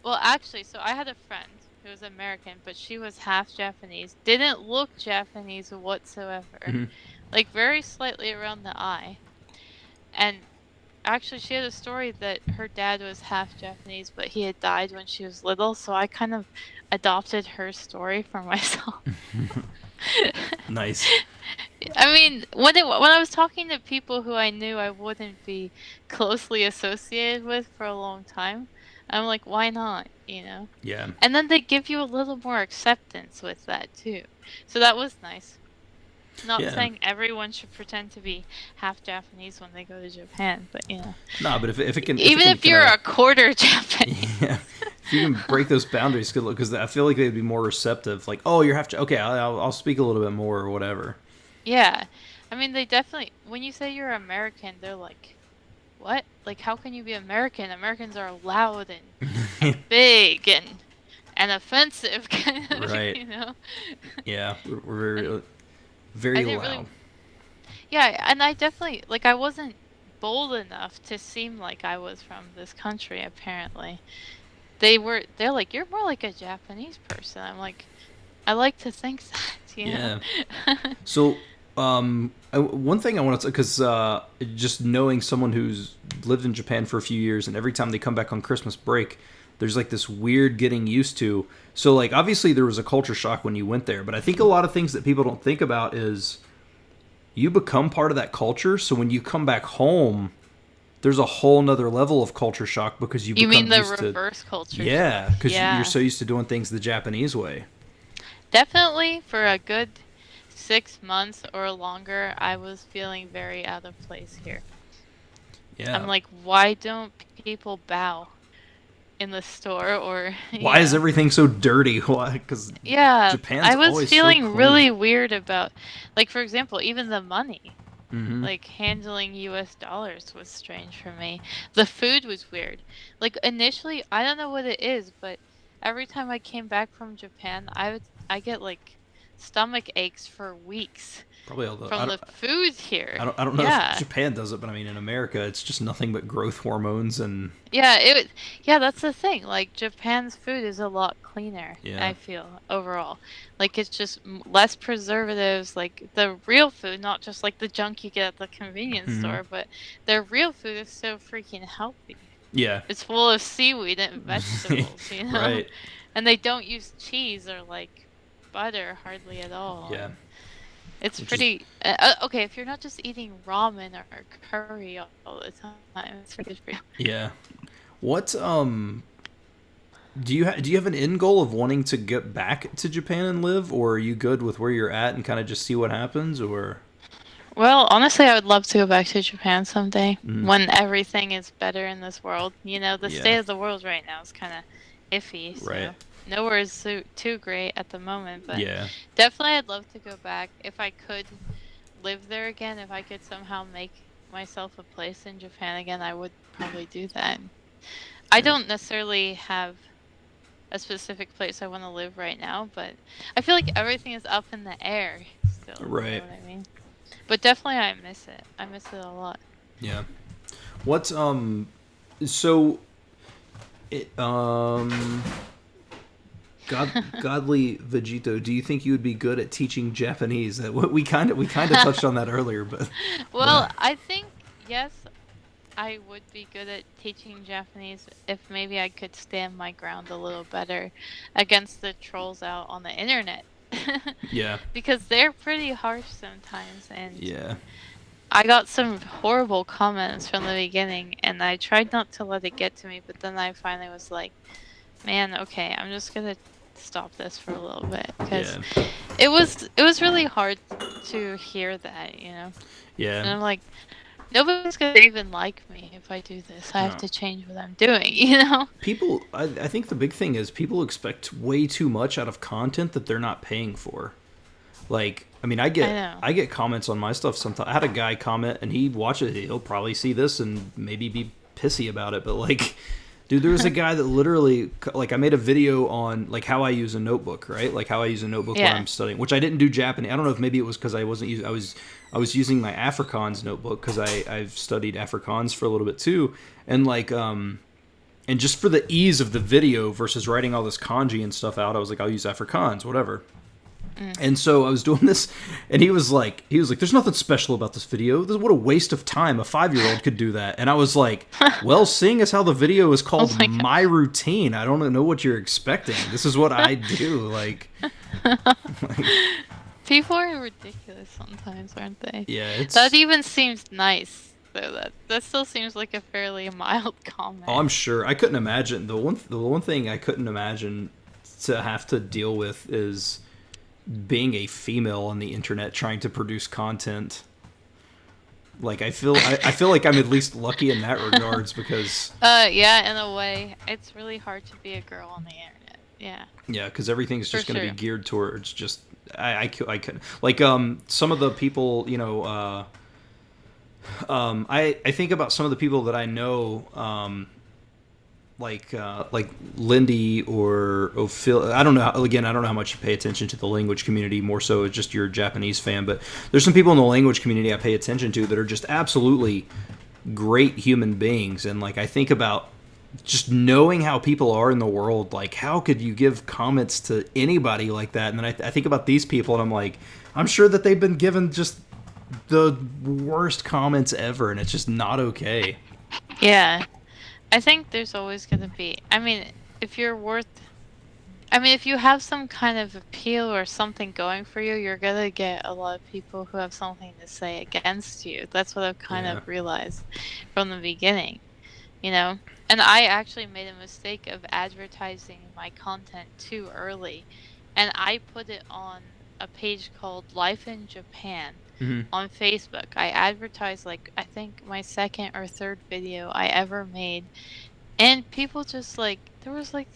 well, actually, so I had a friend who was American, but she was half Japanese. Didn't look Japanese whatsoever. Hmm. Like very slightly around the eye. And actually she had a story that her dad was half Japanese, but he had died when she was little, so I kind of adopted her story for myself. Nice. I mean, when I was talking to people who I knew I wouldn't be closely associated with for a long time, I'm like, why not, you know? Yeah. And then they give you a little more acceptance with that too. So that was nice. Not Yeah. saying everyone should pretend to be half Japanese when they go to Japan, but you know. Nah, but if it can, Even if you're kinda, a quarter Japanese. yeah, if you can break those boundaries, good, because I feel like they'd be more receptive. Like, oh, you have to. Okay, I'll speak a little bit more or whatever. Yeah. I mean, they definitely, when you say you're American, they're like, what? Like, how can you be American? Americans are loud and big and offensive, kind of, Right. you know? Yeah, we're very And I very didn't loud. really, yeah, and I definitely, like, I wasn't bold enough to seem like I was from this country, apparently. They're like, you're more like a Japanese person. I'm like, I like to think that, you know? Yeah. So, one thing I want to, because just knowing someone who's lived in Japan for a few years, and every time they come back on Christmas break, there's like this weird getting used to. So, like, obviously there was a culture shock when you went there, but I think a lot of things that people don't think about is you become part of that culture. So when you come back home, there's a whole nother level of culture shock because you You mean become the used to, reverse culture yeah, shock? because you're Yeah. so used to doing things the Japanese way. Definitely for a good 6 months or longer, I was feeling very out of place here. I'm Yeah. like, why don't people bow in the store or, you Why is know? everything so dirty? Why? Because Yeah, Japan's I was always so feeling clean. really weird about, like, for example, even the money. Mm-hmm. Like, handling US dollars was strange for me. The food was weird. Like, initially, I don't know what it is, but every time I came back from Japan, I get like stomach aches for weeks Probably all the. from the food here. I don't know if Yeah. Japan does it, but I mean in America, it's just nothing but growth hormones and Yeah, yeah, that's the thing. Like Japan's food is a lot cleaner, yeah. I feel, overall. Like it's just less preservatives, like the real food, not just like the junk you get at the convenience Mm-hmm. store, but their real food is so freaking healthy. Yeah. It's full of seaweed and vegetables, you know? Right. And they don't use cheese or like butter hardly at all. Yeah. And it's Which is pretty okay if you're not just eating ramen or curry all the time. It's pretty good for you. yeah. What do you have an end goal of wanting to get back to Japan and live, or are you good with where you're at and kind of just see what happens, or? Well, honestly, I would love to go back to Japan someday Mm, when everything is better in this world. You know, the yeah. state of the world right now is kind of iffy, Right. so nowhere is too great at the moment. But Yeah. definitely, I'd love to go back if I could live there again. If I could somehow make myself a place in Japan again, I would probably do that. I Yeah. don't necessarily have a specific place I want to live right now, but I feel like everything is up in the air still. You know Right. what I mean? But definitely I miss it. I miss it a lot. Yeah. What so it godly Vegito, do you think you would be good at teaching Japanese? We kind of touched on that earlier, Well, I think yes, I would be good at teaching Japanese if maybe I could stand my ground a little better against the trolls out on the internet. yeah. Because they're pretty harsh sometimes, and Yeah. I got some horrible comments from the beginning, and I tried not to let it get to me, but then I finally was like, man, okay, I'm just gonna stop this for a little bit, because Yeah. it was really hard to hear that, you know? And Yeah. I'm like, nobody's gonna even like me if I do this. I have No. to change what I'm doing, you know? People I think the big thing is people expect way too much out of content that they're not paying for. Like, I mean, I know. I get comments on my stuff sometimes. I had a guy comment, and he watches it. He'll probably see this and maybe be pissy about it. But like, dude, there was a guy that literally, like, I made a video on like how I use a notebook, right? Like how I use a notebook when Yeah. I'm studying, which I didn't do Japanese. I don't know if maybe it was because I wasn't using. I was using my Afrikaans notebook because I've studied Afrikaans for a little bit too, and like And just for the ease of the video versus writing all this kanji and stuff out, I was like, I'll use that for cons, whatever. And so I was doing this, and he was like, "There's nothing special about this video. What a waste of time. A 5-year-old could do that." And I was like, "Well, seeing as how the video is Oh called my My Routine, I don't know what you're expecting. This is what I do." Like People are ridiculous sometimes, aren't they? yeah, That it's. even seems nice, though. That still seems like a fairly mild Oh, I'm comment. sure. I couldn't imagine the one thing I couldn't imagine to have to deal with is being a female on the internet trying to produce content. Like I feel like I'm at least lucky in that regards because Yeah, in a way, it's really hard to be a girl on the internet. Yeah, yeah, because everything's for just going to be sure. geared towards just I couldn't like some of the people I think about some of the people that I know like Lindy or Ophil. I don't know. Again, I don't know how much you pay attention to the language community. More so, it's just you're a Japanese fan. But there's some people in the language community I pay attention to that are just absolutely great human beings. And like I think about just knowing how people are in the world. Like how could you give comments to anybody like that? And then I think about these people, and I'm like, I'm sure that they've been given just the worst comments ever, and it's just not okay. Yeah, I think there's always gonna be. I mean, if you're worth. I mean, if you have some kind of appeal or something going for you, you're gonna get a lot of people who have something to say against you. That's what I've kind Yeah. of realized from the beginning, you know? And I actually made a mistake of advertising my content too early. And I put it on a page called Life in Japan Hmm. on Facebook. I advertised, like, I think my second or third video I ever made. And people just, like, there was like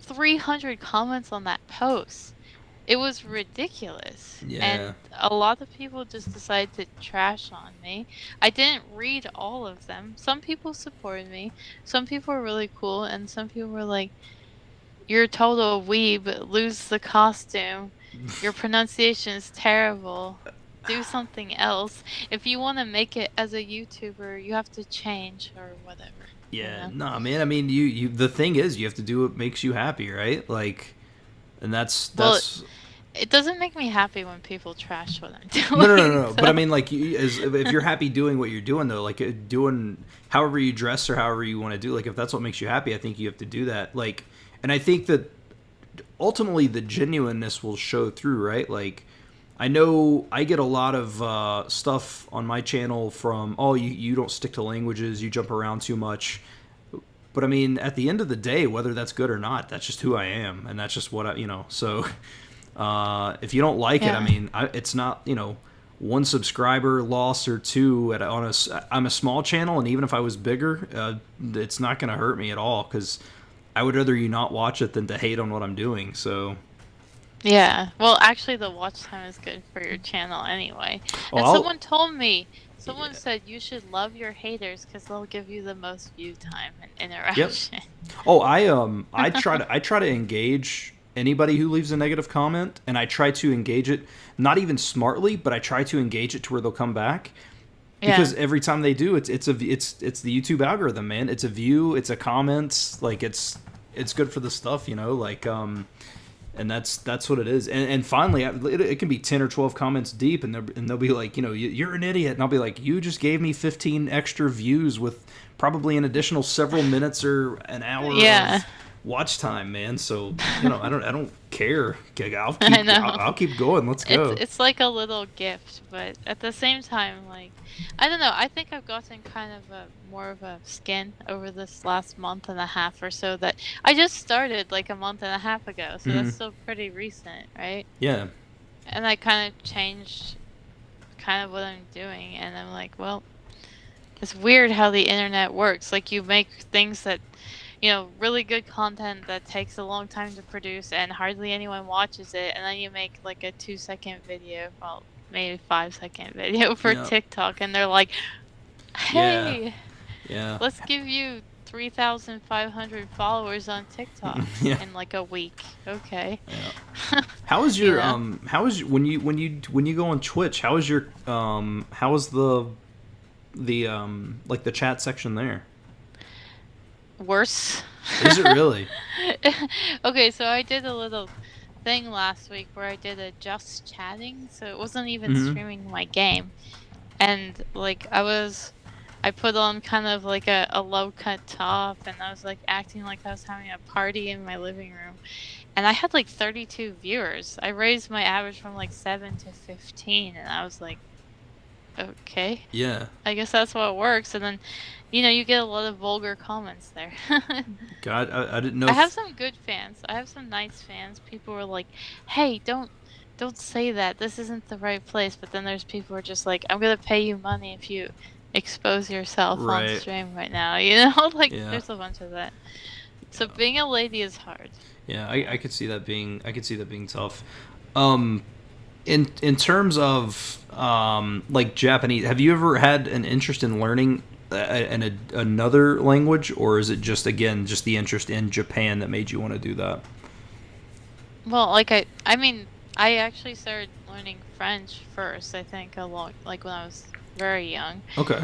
300 comments on that post. It was ridiculous. Yeah. And a lot of people just decided to trash on me. I didn't read all of them. Some people supported me. Some people were really cool. And some people were like, "You're a total weeb. Lose the costume. Your pronunciation is terrible. Do something else. If you want to make it as a YouTuber, you have to change," or whatever. You Yeah, know? nah, man. I mean, you. The thing is, you have to do what makes you happy, right? Like, and that's Well, that's. it doesn't make me happy when people trash what I'm No, no, no, doing, no. But I so. mean, like, if you're happy doing what you're doing, though, like doing however you dress or however you want to do, like, if that's what makes you happy, I think you have to do that. Like, and I think that ultimately the genuineness will show through, right? Like, I know I get a lot of stuff on my channel from, oh, you don't stick to languages, you jump around too much. But I mean, at the end of the day, whether that's good or not, that's just who I am, and that's just what I. So if you don't like it, I Yeah. mean, it's not one subscriber loss or two I'm a small channel, and even if I was bigger, it's not going to hurt me at all because I would rather you not watch it than to hate on what I'm doing. So, Yeah. Well, actually, the watch time is good for your channel anyway. oh, And I'll someone told me, someone yeah, said you should love your haters because they'll give you the most view time and yep. interaction. Oh, I try to engage anybody who leaves a negative comment, and I try to engage it not even smartly, but I try to engage it to where they'll come back Yeah. because every time they do, it's the YouTube algorithm, man. It's a view, it's a comment, like it's good for the stuff, like and that's what it is. And finally, it can be 10 or 12 comments deep, and they'll be like, you're an idiot, and I'll be like, you just gave me 15 extra views with probably an additional several minutes or an hour Yeah. of watch time, man. So I don't care. I'll I keep know. I'll keep going. Let's It's go. it's like a little gift, but at the same time, like, I don't know, I think I've gotten kind of a more of a skin over this last month and a half or so that I just started like a month and a half ago, so that's Hmm. still pretty recent, right? Yeah. And I kind of changed kind of what I'm doing, and I'm like, well, it's weird how the internet works. Like, you make things that, really good content that takes a long time to produce and hardly anyone watches it, and then you make like a 2-second video, well, maybe 5-second video for Yeah. TikTok, and they're like, Yeah. "Hey, Yeah. let's give you 3,500 followers on TikTok Yeah. in like a week." Okay. Yeah. How is You your know? when you go on Twitch? How is your how is the like the chat section there? worse. Is it really? Okay, so I did a little thing last week where I did a just chatting, so it wasn't even Mm-hmm. streaming my game. And like I put on kind of like a low cut top and I was like acting like I was having a party in my living room. And I had like 32 viewers. I raised my average from like 7 to 15 and I was like, okay. Yeah. I guess that's what works. And then, you get a lot of vulgar comments there. God, I didn't know I have if. some good fans. I have some nice fans. People were like, "Hey, don't say that. This isn't the right place." But then there's people who are just like, "I'm gonna pay you money if you expose yourself on Right. stream right now." Like Yeah. there's a bunch of that. So being a lady is hard. Yeah. I could see that being. I could see that being tough. Um, in terms of like Japanese, have you ever had an interest in learning another language, or is it just again just the interest in Japan that made you want to do that? Well, like I mean, I actually started learning French first, I think a lot like when I was very young. Okay.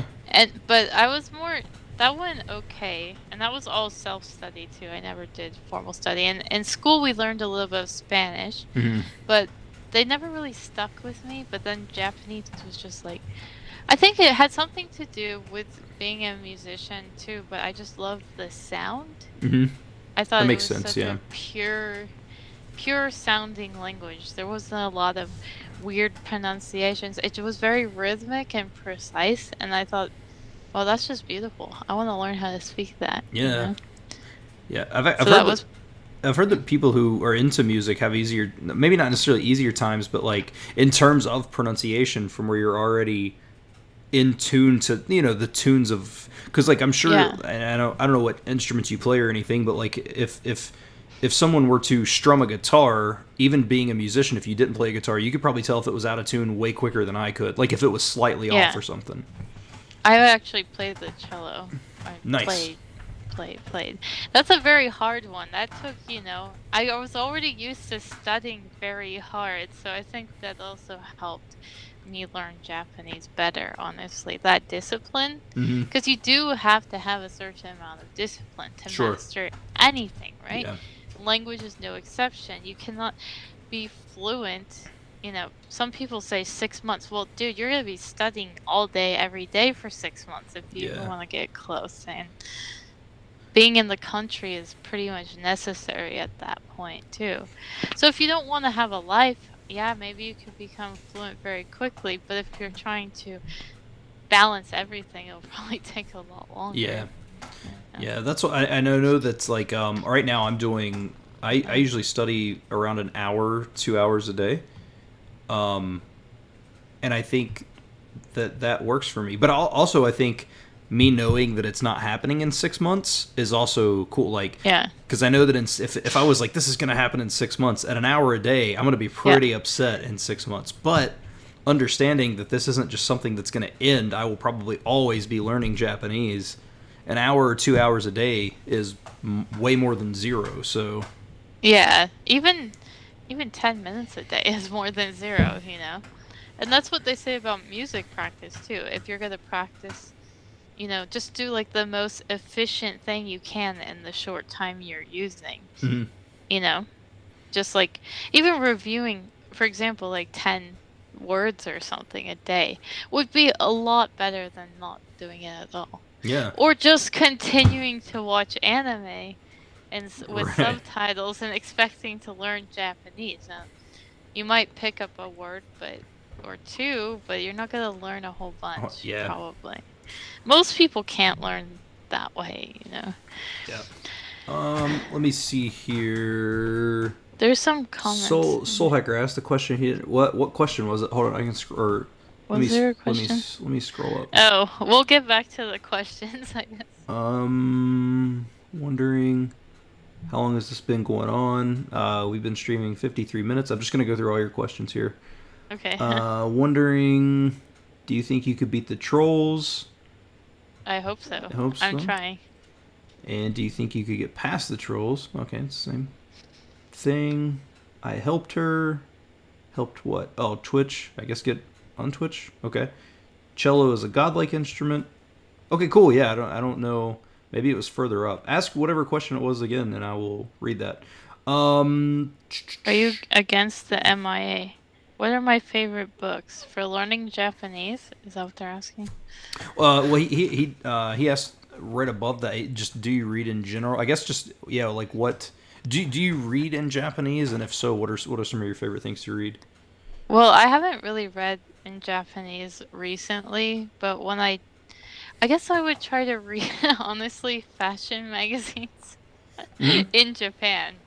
But I was more that went okay, and that was all self-study too. I never did formal study. And in school we learned a little bit of Spanish, Hmm. but they never really stuck with me. But then Japanese was just like I think it had something to do with being a musician too, but I just loved the sound. Hmm. I That thought it makes was sense. such Yeah. a pure sounding language. There wasn't a lot of weird pronunciations. It was very rhythmic and precise, and I thought, well, that's just beautiful. I want to learn how to speak that. Yeah. Yeah. I've So that heard that. was I've heard that people who are into music have easier, maybe not necessarily easier times, but like in terms of pronunciation, from where you're already in tune to the tunes of, because like I'm sure, yeah. and I don't know what instruments you play or anything, but like if someone were to strum a guitar, even being a musician, if you didn't play a guitar, you could probably tell if it was out of tune way quicker than I could, like if it was slightly off Yeah. or something. I actually played the cello. I Nice. played. That's a very hard one. That took, I was already used to studying very hard, so I think that also helped me learn Japanese better, honestly. That discipline, Hmm. because you do have to have a certain amount of discipline to Sure. master anything, right? Yeah. Language is no exception. You cannot be fluent. Some people say 6 months. Well, dude, you're going to be studying all day, every day for 6 months if you even Yeah. want to get close. And being in the country is pretty much necessary at that point, too. So if you don't want to have a life, yeah, maybe you could become fluent very quickly. But if you're trying to balance everything, it'll probably take a lot Yeah. longer. Yeah. Yeah, that's what I know. That's like right now I'm doing. I usually study around an hour, 2 hours a day, um, and I think that works for me. But also I think me knowing that it's not happening in 6 months is also cool. Like, Yeah. because I know that if I was like this is going to happen in 6 months at an hour a day, I'm going to be Yeah. pretty upset in 6 months. But understanding that this isn't just something that's going to end, I will probably always be learning Japanese. An hour or 2 hours a day is way more than zero. So Yeah. Even 10 minutes a day is more than zero. And that's what they say about music practice too. If you're going to practice, just do like the most efficient thing you can in the short time you're using. mhm. You know, just like even reviewing, for example, like 10 words or something a day would be a lot better than not doing it at all. Yeah, Or just continuing to watch anime with right. subtitles and expecting to learn Japanese. Now, you might pick up a word or two, but you're not going to learn a whole Oh, bunch, yeah, probably. Most people can't learn that way. yeah. Let me see here. There's some comments. Soul Hacker asked a question. What question was it? Hold on, I can scroll. Let me Was there a let me question? let me scroll up. Oh, we'll get back to the questions, I guess. Wondering how long has this been going on? We've been streaming 53 minutes. I'm just gonna go through all your questions here. Okay. Wondering, do you think you could beat the trolls? I hope so. I hope I'm so. trying. And do you think you could get past the trolls? Okay, it's the same thing. I helped her. Helped what? Oh, Twitch. I guess get on Twitch. Okay. Cello is a godlike instrument. Okay, cool. Yeah, I don't know. Maybe it was further up. Ask whatever question it was again, and I will read that. Um, Are you against the MIA? What are my favorite books for learning Japanese? Is that what they're asking? well, he asked right above that. Just do you read in general? I guess just yeah. Like what do you read in Japanese? And if so, what are some of your favorite things to read? Well, I haven't really read in Japanese recently, but I guess I would try to read honestly fashion magazines Hmm. in Japan,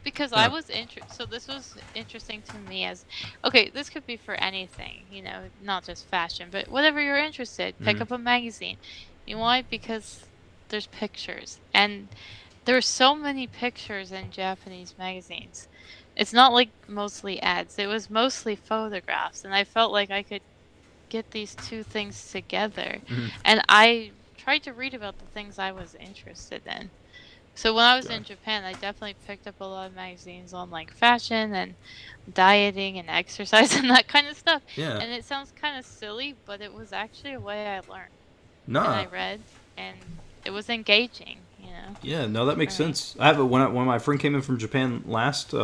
because I Yeah. was so this was interesting to me as okay, this could be for anything, not just fashion, but whatever you're interested, pick Hmm. up a magazine. You know why? Because there's pictures and there's so many pictures in Japanese magazines. It's not like mostly ads. It was mostly photographs and I felt like I could get these two things together. Hmm. And I tried to read about the things I was interested in. So when I was Okay. in Japan, I definitely picked up a lot of magazines on like fashion and dieting and exercise and that kind of stuff. Yeah. And it sounds kind of silly, but it was actually a way I learned. And Nah. I read and it was engaging, Yeah. No, that makes for me. sense. I have when my friend came in from Japan last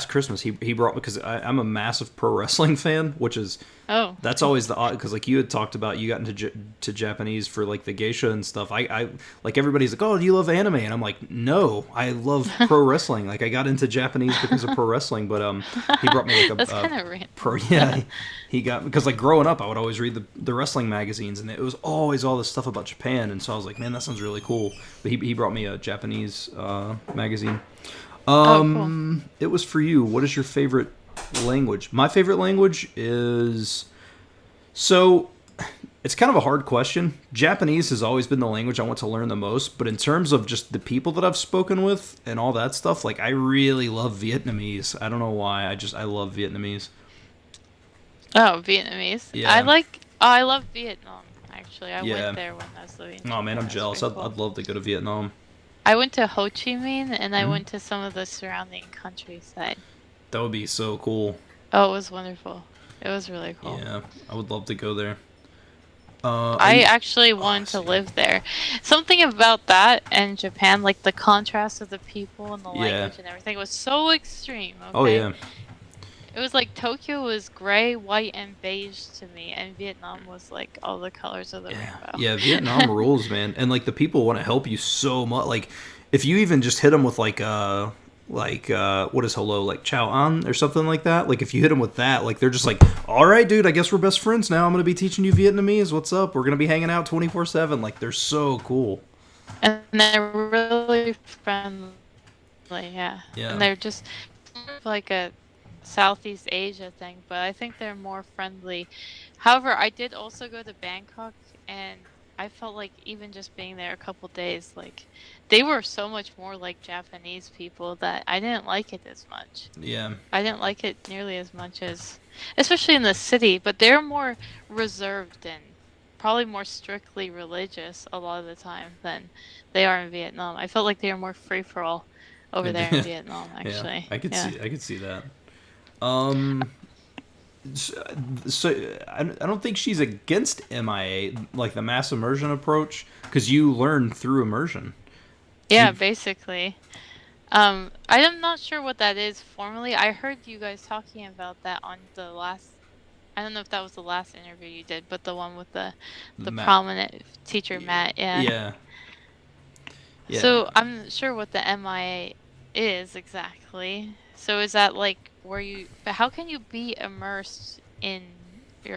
Christmas. He brought because I'm a massive pro wrestling fan, which is Oh. that's always the odd because like you had talked about you got into to Japanese for like the geisha and stuff. I like everybody's like, oh, do you love anime? And I'm like, no, I love pro wrestling. Like I got into Japanese because of pro wrestling, but he brought me like That's a kind of random. pro yeah he got because like growing up I would always read the wrestling magazines and it was always all this stuff about Japan and so I was like, man, that sounds really cool. But he brought me a Japanese magazine. Oh, cool. It was for you. What is your favorite language? My favorite language is so it's kind of a hard question. Japanese has always been the language I want to learn the most, but in terms of just the people that I've spoken with and all that stuff, like I really love Vietnamese. I don't know why. I love Vietnamese. Oh, Vietnamese. Yeah. I love Vietnam, actually. I went Yeah. there when I was living in Oh man, Japan. I'm It was jealous. pretty I'd cool. love to go to Vietnam. I went to Ho Chi Minh and I Hmm. went to some of the surrounding countryside. That would be so cool. Oh, it was wonderful. It was really cool. Yeah, I would love to go there. Are I you? actually Oh, I wanted to see. live there. Something about that and Japan, like the contrast of the people and the Yeah. language and everything was so extreme, Oh okay? yeah. It was like Tokyo was gray, white, and beige to me, and Vietnam was like all the colors of the Yeah, rainbow. yeah, Vietnam rules, man. And like the people want to help you so much. Like if you even just hit them with what is hello, like chow an or something like that. Like if you hit them with that, like they're just like, all right, dude, I guess we're best friends now. I'm gonna be teaching you Vietnamese. What's up? We're gonna be hanging out 24/7. Like they're so cool. And they're really friendly, yeah. Yeah. And they're just like a Southeast Asia thing, but I think they're more friendly. However, I did also go to Bangkok and I felt like even just being there a couple days, like they were so much more like Japanese people that I didn't like it as much. Yeah. I didn't like it nearly as much as, especially in the city, but they're more reserved and probably more strictly religious a lot of the time than they are in Vietnam. I felt like they were more free for all over there in Vietnam, Yeah, actually. I could Yeah. see. I could see that. Um, so I don't think she's against MIA, like the mass immersion approach, because you learn through immersion. So Yeah, you, basically. I am not sure what that is formally. I heard you guys talking about that on the last, I don't know if that was the last interview you did, but the one with the Matt, prominent teacher Matt, yeah. yeah, yeah. So I'm not sure what the MIA is exactly. So is that like but how can you be immersed in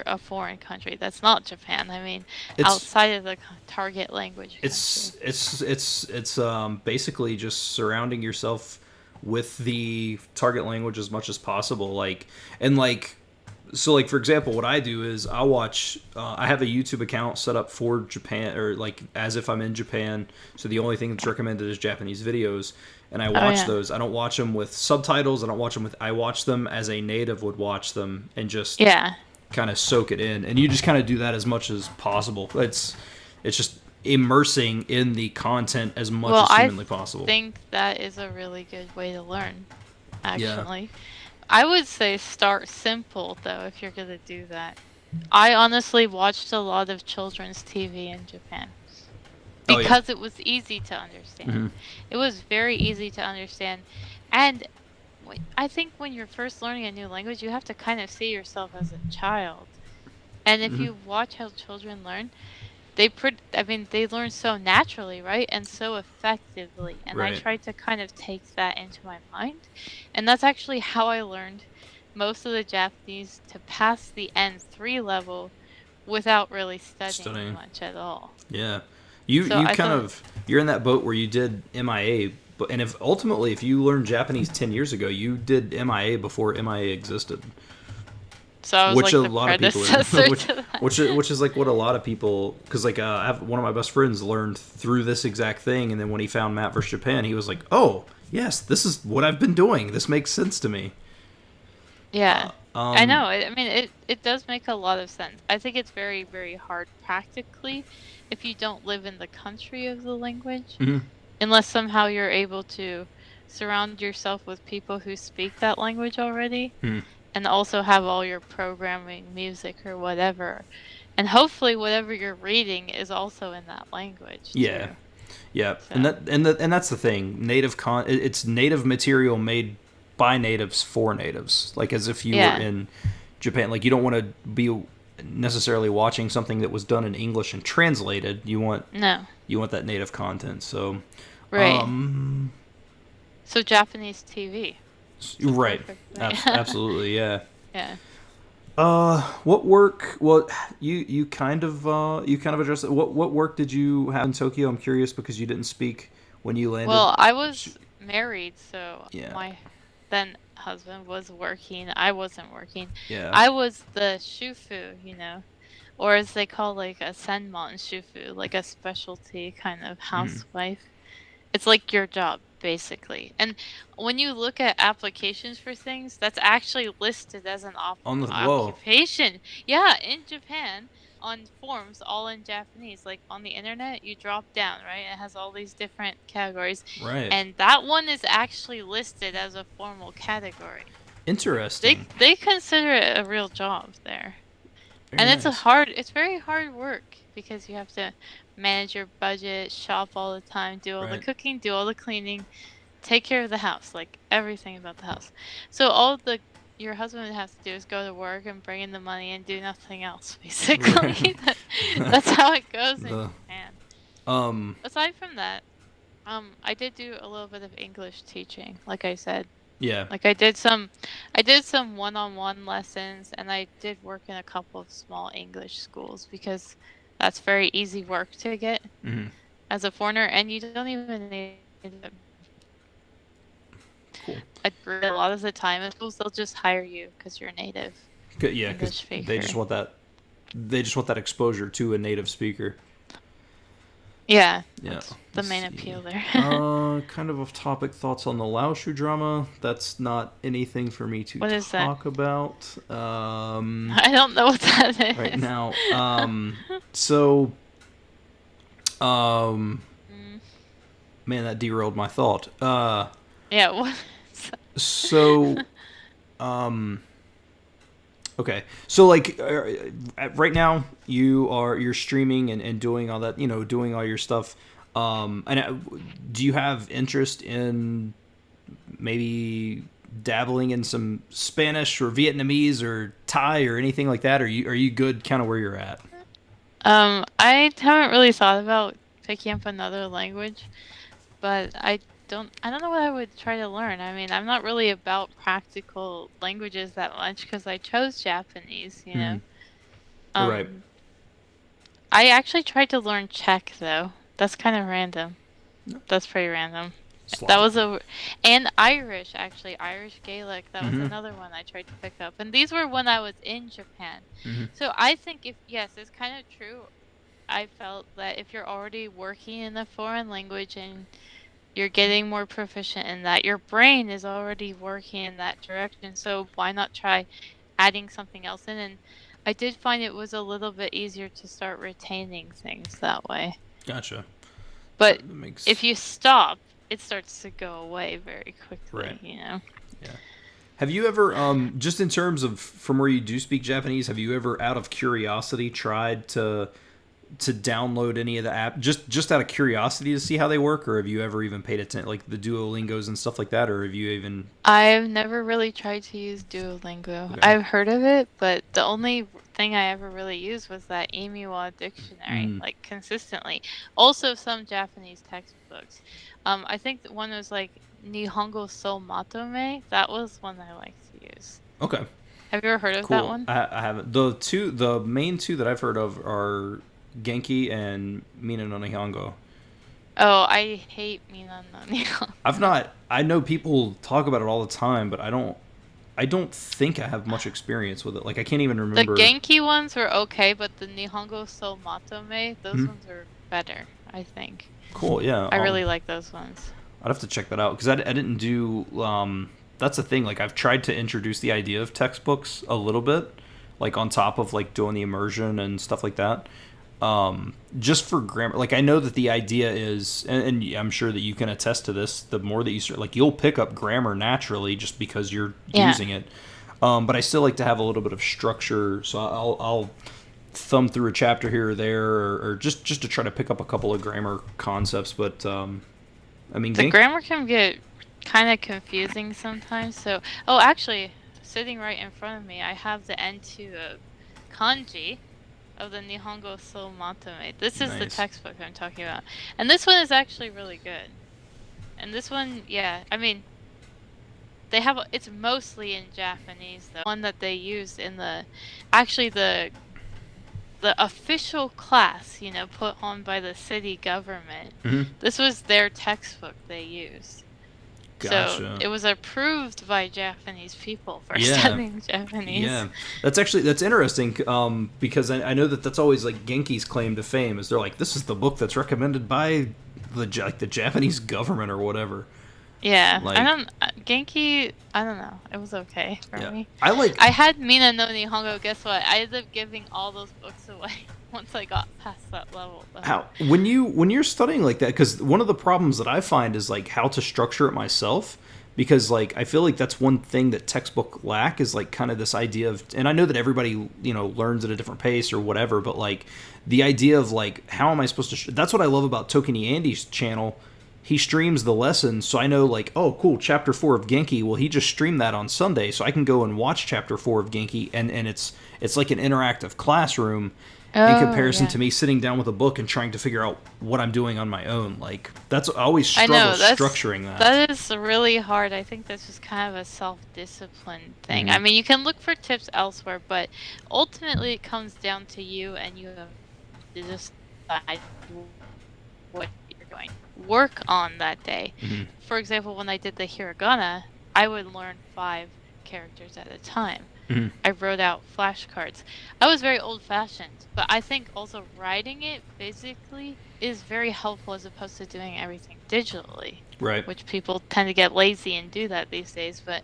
a foreign country that's not Japan? I mean, It's outside of the target language country. it's basically just surrounding yourself with the target language as much as possible. Like and like so like for example what I do is I watch I have a YouTube account set up for Japan or like as if I'm in Japan, so the only thing that's recommended is Japanese videos and I Oh watch yeah. those. I don't watch them with subtitles. I watch them as a native would watch them and just Yeah. kind of soak it in, and you just kind of do that as much as possible. It's just immersing in the content as much Well, as I humanly possible. think that is a really good way to learn, Yeah. actually. I would say start simple, though, if you're gonna do that. I honestly watched a lot of children's TV in Japan. Oh yeah. because it was easy to understand. It was very easy to understand. And I think when you're first learning a new language, you have to kind of see yourself as a child. And if you watch how children learn, I mean, they learn so naturally, right? And so effectively. And I Right. tried to kind of take that into my mind. And that's actually how I learned most of the Japanese to pass the N3 level without really studying Studying. much at all. Yeah. You So you I kind feel of you're in that boat where you did MIA, but and if ultimately if you learned Japanese 10 years ago, you did MIA before MIA existed. so I was Which like a the lot of people are, predecessor which to that. which is like what a lot of people, because like I have one of my best friends learned through this exact thing, and then when he found Matt vs Japan, he was like, oh yes, this is what I've been doing, this makes sense to me. Yeah. I Um know. I mean, it does make a lot of sense. I think it's very, very hard practically if you don't live in the country of the language, mhm. unless somehow you're able to surround yourself with people who speak that language already and also have all your programming, music, or whatever. And hopefully, whatever you're reading is also in that language Yeah, too. yeah, and So, that's the thing. It's native material made by natives for natives. Like as if you were yeah. in Japan. Like you don't want to be necessarily watching something that was done in English and translated. No. You want that native content. So, Right. um, So Japanese TV. It's a right, perfect thing. absolutely, yeah. Yeah. What work? Well, you kind of addressed it. What work did you have in Tokyo? I'm curious because you didn't speak when you landed. Well, I was married, so Yeah, my then husband was working. I wasn't working. yeah. I was the shufu, or as they call like a senmon shufu, like a specialty kind of housewife. It's like your job, basically. And when you look at applications for things, that's actually listed as an On the whoa, occupation. Yeah, in Japan, on forms, all in Japanese. Like on the internet, you drop down, right? It has all these different categories. right. And that one is actually listed as a formal category. Interesting. They consider it a real job there. Very And nice. it's very hard work because you have to manage your budget, shop all the time, do all the Right. cooking, do all the cleaning, take care of the house, like everything about the house. So all the your husband has to do is go to work and bring in the money and do nothing else, Right. basically. That's how it goes in the Japan. um Aside from that, I did do a little bit of English teaching, like I said. yeah. Like I did some one-on-one lessons and I did work in a couple of small English schools because that's very easy work to get Hmm. as a foreigner and you don't even need Cool. a degree a lot of the time in schools they'll just hire you because you're a native Good. Yeah, because English speaker. they just want that exposure to a native speaker. Yeah, Yeah. that's the Let's main see. appeal there. Kind of off topic thoughts on the Laoshu drama. That's not anything for me to What is that? talk about. I don't know what that Right is. now. So, um, Mm, man, that derailed my thought. yeah, what is So, um, okay. So, like, right now, you're streaming and doing all that, doing all your stuff. And do you have interest in maybe dabbling in some Spanish or Vietnamese or Thai or anything like that? Or are you good kind of where you're at? I haven't really thought about picking up another language, but I don't know what I would try to learn. I mean, I'm not really about practical languages that much because I chose Japanese. Right. Um, I actually tried to learn Czech though. That's kind of random. That's pretty random. That Slavic. was and Irish actually, Irish Gaelic. That was Mm-hmm. another one I tried to pick up. And these were when I was in Japan. Mm-hmm. So I think if yes, it's kind of true. I felt that if you're already working in a foreign language and you're getting more proficient in that, your brain is already working in that direction. So why not try adding something else in? And I did find it was a little bit easier to start retaining things that way. Gotcha. But That makes if you stop, it starts to go away very right. quickly. Yeah. Have you ever, just in terms of from where you do speak Japanese, have you ever, out of curiosity, tried to to download any of the app just out of curiosity to see how they work, or have you ever even paid attention, like the Duolingos and stuff like that, or have you even? I've never really tried to use Duolingo. Okay. I've heard of it, but the only thing I ever really used was that Emiwa dictionary, Mm, like consistently. Also, some Japanese textbooks. I think that one was like Nihongo so Matome. That was one I like to use. okay. Have you ever heard of that Cool. one? I haven't. The main two that I've heard of are Genki and Mina no Nihongo. Oh, I hate Mina no Nihongo. I've not. I know people talk about it all the time, but I don't. I don't think I have much experience with it. Like I can't even The remember. Genki ones were okay, but the Nihongo so Matome, those Hmm? ones are better, I think. Cool. Yeah. I really like those ones. I'd have to check that out because I didn't do. That's the thing. Like I've tried to introduce the idea of textbooks a little bit, like on top of like doing the immersion and stuff like that. Just for grammar. Like I know that the idea is, and I'm sure that you can attest to this. The more that you start, like you'll pick up grammar naturally just because you're Yeah. using it. But I still like to have a little bit of structure, so I'll thumb through a chapter here or there, or just to try to pick up a couple of grammar concepts. But I mean, The grammar can get kind of confusing sometimes. So, oh, actually, sitting right in front of me, I have the N2 of kanji of the Nihongo so Matome. This is the nice. textbook I'm talking about. And this one is actually really good. And this one, yeah, I mean, they have it's mostly in Japanese. The one that they used in actually the official class, put on by the city government. Hmm. This was their textbook they used. So Gotcha. it was approved by Japanese people for Yeah. studying Japanese. Yeah, that's interesting because I know that that's always like Genki's claim to fame is they're like this is the book that's recommended by the Japanese government or whatever. Yeah, Like Genki, I don't know. It was okay for yeah, me. I like I had Mina no Nihongo. Guess what? I ended up giving all those books away once I got past that level. Though. how when you're studying like that because one of the problems that I find is like how to structure it myself because like I feel like that's one thing that textbook lack is like kind of this idea of and I know that everybody learns at a different pace or whatever but like the idea of like how am I supposed to that's what I love about Tokeni Andy's channel. He streams the lessons, so I know like, oh, cool, chapter 4 of Genki. Well, he just streamed that on Sunday, so I can go and watch chapter 4 of Genki, and it's like an interactive classroom in Oh, comparison yeah. to me sitting down with a book and trying to figure out what I'm doing on my own. Like that's I always I struggle know structuring that. that is really hard. I think that's just kind of a self-discipline thing. I Hmm. mean, you can look for tips elsewhere, but ultimately it comes down to you and you have to decide what you're going to work on that day. Hmm. For example, when I did the hiragana, I would learn 5 characters at a time. Hmm. I wrote out flashcards. I was very old-fashioned, but I think also writing it physically is very helpful as opposed to doing everything digitally, Right. which people tend to get lazy and do that these days. But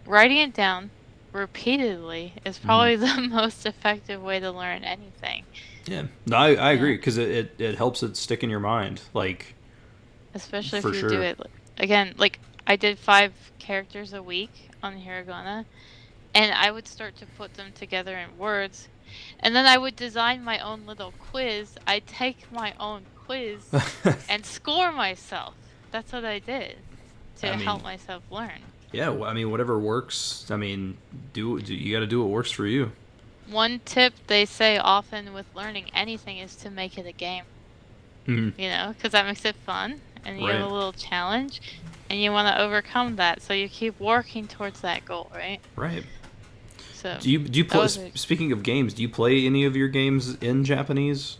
writing it down repeatedly is probably the most effective way to learn anything. Yeah. No, I Yeah. agree because it helps it stick in your mind. Like Especially for if you sure. do it again, like I did 5 characters a week on hiragana, and I would start to put them together in words, and then I would design my own little quiz. I'd take my own quiz and score myself. That's what I did to I mean, help myself learn. yeah. I mean, whatever works. I mean, do you got to do what works for you. One tip they say often with learning anything is to make it a game, Hmm. because that makes it fun, and you have Right. a little challenge, and you want to overcome that, so you keep working towards that goal, right? Right. So Do you that play? was a Speaking of games, do you play any of your games in Japanese?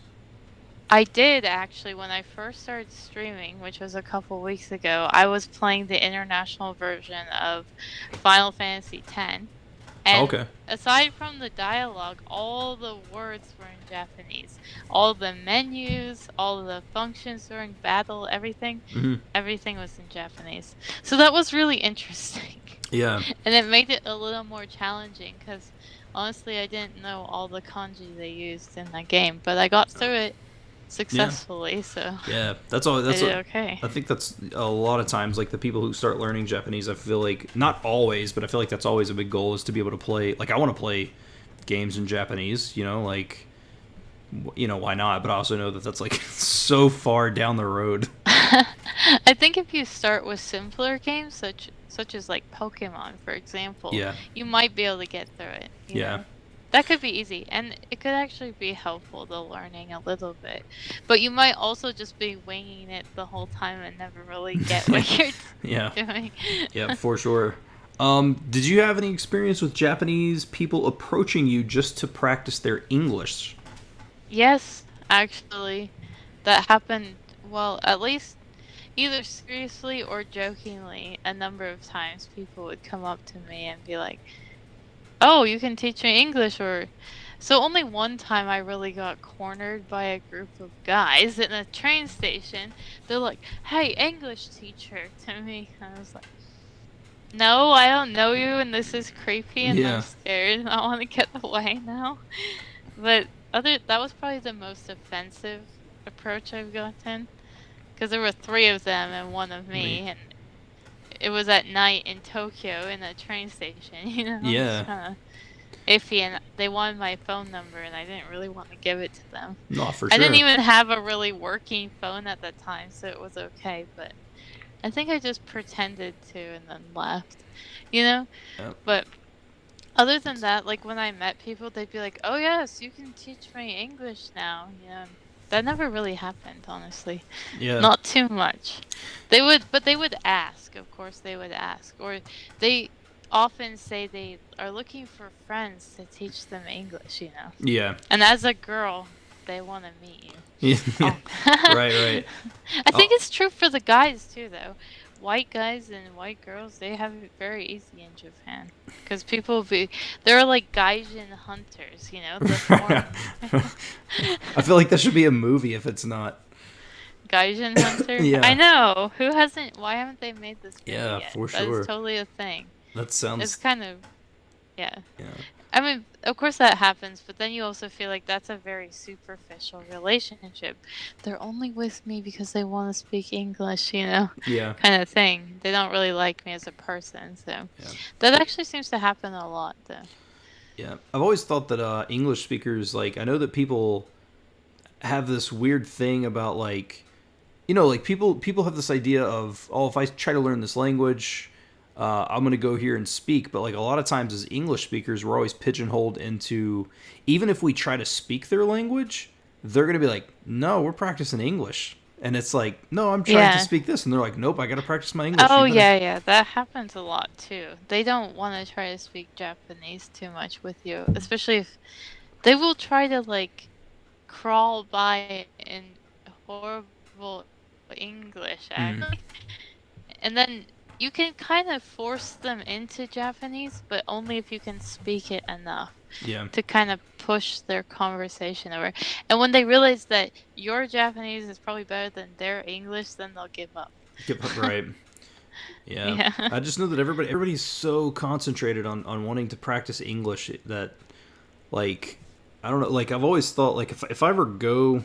I did actually when I first started streaming, which was a couple weeks ago. I was playing the international version of Final Fantasy X, Oh, and okay. aside from the dialogue, all the words were in Japanese. All the menus, all the functions during battle, Hmm. everything was in Japanese. So that was really interesting, Yeah. and it made it a little more challenging because honestly, I didn't know all the kanji they used in that game, but I got through it successfully, so Yeah. That's all. I That's did what, okay. I think that's a lot of times like the people who start learning Japanese. I feel like not always, but I feel like that's always a big goal is to be able to play. Like I want to play games in Japanese. Like why not? But I also know that that's like so far down the road. I think if you start with simpler games, such as like Pokemon, for example, Yeah. you might be able to get through it, you Yeah. know? That could be easy, and it could actually be helpful to learning a little bit. But you might also just be winging it the whole time and never really get what you're Yeah. doing. Yeah, for sure. Did you have any experience with Japanese people approaching you just to practice their English? Yes, actually, that happened, well, at least either seriously or jokingly. A number of times people would come up to me and be like, "Oh, you can teach me English," or so only one time I really got cornered by a group of guys in a train station. They're like, "Hey, English teacher," to me. I was like, "No, I don't know you, and this is creepy, and I'm Yeah. scared. I want to get away now." But that was probably the most offensive approach I've gotten, because there were three of them and one of Me. me, and it was at night in Tokyo in a train station. It's Yeah. kind of iffy, and they wanted my phone number, and I didn't really want to give it to them. No, for I didn't sure. even have a really working phone at the time, so it was okay. But I think I just pretended to and then left, you know. Yeah. But other than that, like when I met people, they'd be like, "Oh yes, you can teach me English now." That never really happened, honestly. Yeah. Not too much. But they would ask. Of course, they would ask, or they often say they are looking for friends to teach them English. Yeah. And as a girl, they want to meet you. Yeah. Oh. Right, right. I think Oh, it's true for the guys too, though. White guys and white girls, they have it very easy in Japan. Because they're like gaijin hunters, the foreign I feel like that should be a movie if it's not. gaijin hunter. I Yeah. know. Why haven't they made this movie Yeah, yet? for That is sure. totally a thing. That It's sounds. kind of, yeah. Yeah. I mean, of course that happens, but then you also feel like that's a very superficial relationship. They're only with me because they want to speak English, Yeah. kind of thing. They don't really like me as a person, so Yeah. that actually seems to happen a lot, though. Yeah. I've always thought that English speakers, like, I know that people have this weird thing about, like, like people have this idea of, oh, if I try to learn this language, I'm gonna go here and speak. But like a lot of times as English speakers, we're always pigeonholed into, even if we try to speak their language, they're gonna be like, no, we're practicing English, and it's like, no, I'm trying to Yeah. speak this, and they're like, nope, I gotta practice my English. Oh, You better. yeah, yeah, that happens a lot too. They don't want to try to speak Japanese too much with you, especially if they will try to like crawl by in horrible English, Mm, actually. And then you can kind of force them into Japanese, but only if you can speak it enough yeah. to kind of push their conversation over. And when they realize that your Japanese is probably better than their English, then they'll give up. Get right. Yeah. Yeah. I just know that everybody's so concentrated on wanting to practice English that, like, I don't know, like I've always thought, like, if I ever go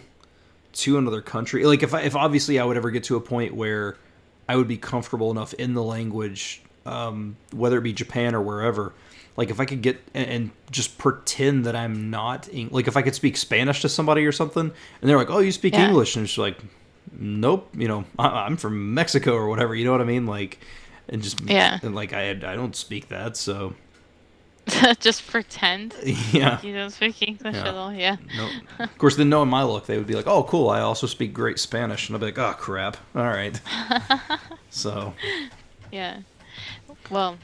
to another country, like if obviously I would ever get to a point where I would be comfortable enough in the language, whether it be Japan or wherever, like if I could get and just pretend that I'm not like if I could speak Spanish to somebody or something, and they're like, oh, you speak Yeah. English, and it's like, nope, I'm from Mexico or whatever, you know what I mean, like, and just, Yeah. and like I don't speak that, so Just pretend yeah. like you don't speak English Yeah. at all. Yeah. No. Of course, then knowing my luck, they would be like, "Oh, cool! I also speak great Spanish," and I'd be like, "Oh, crap! All right." So, Yeah. Well,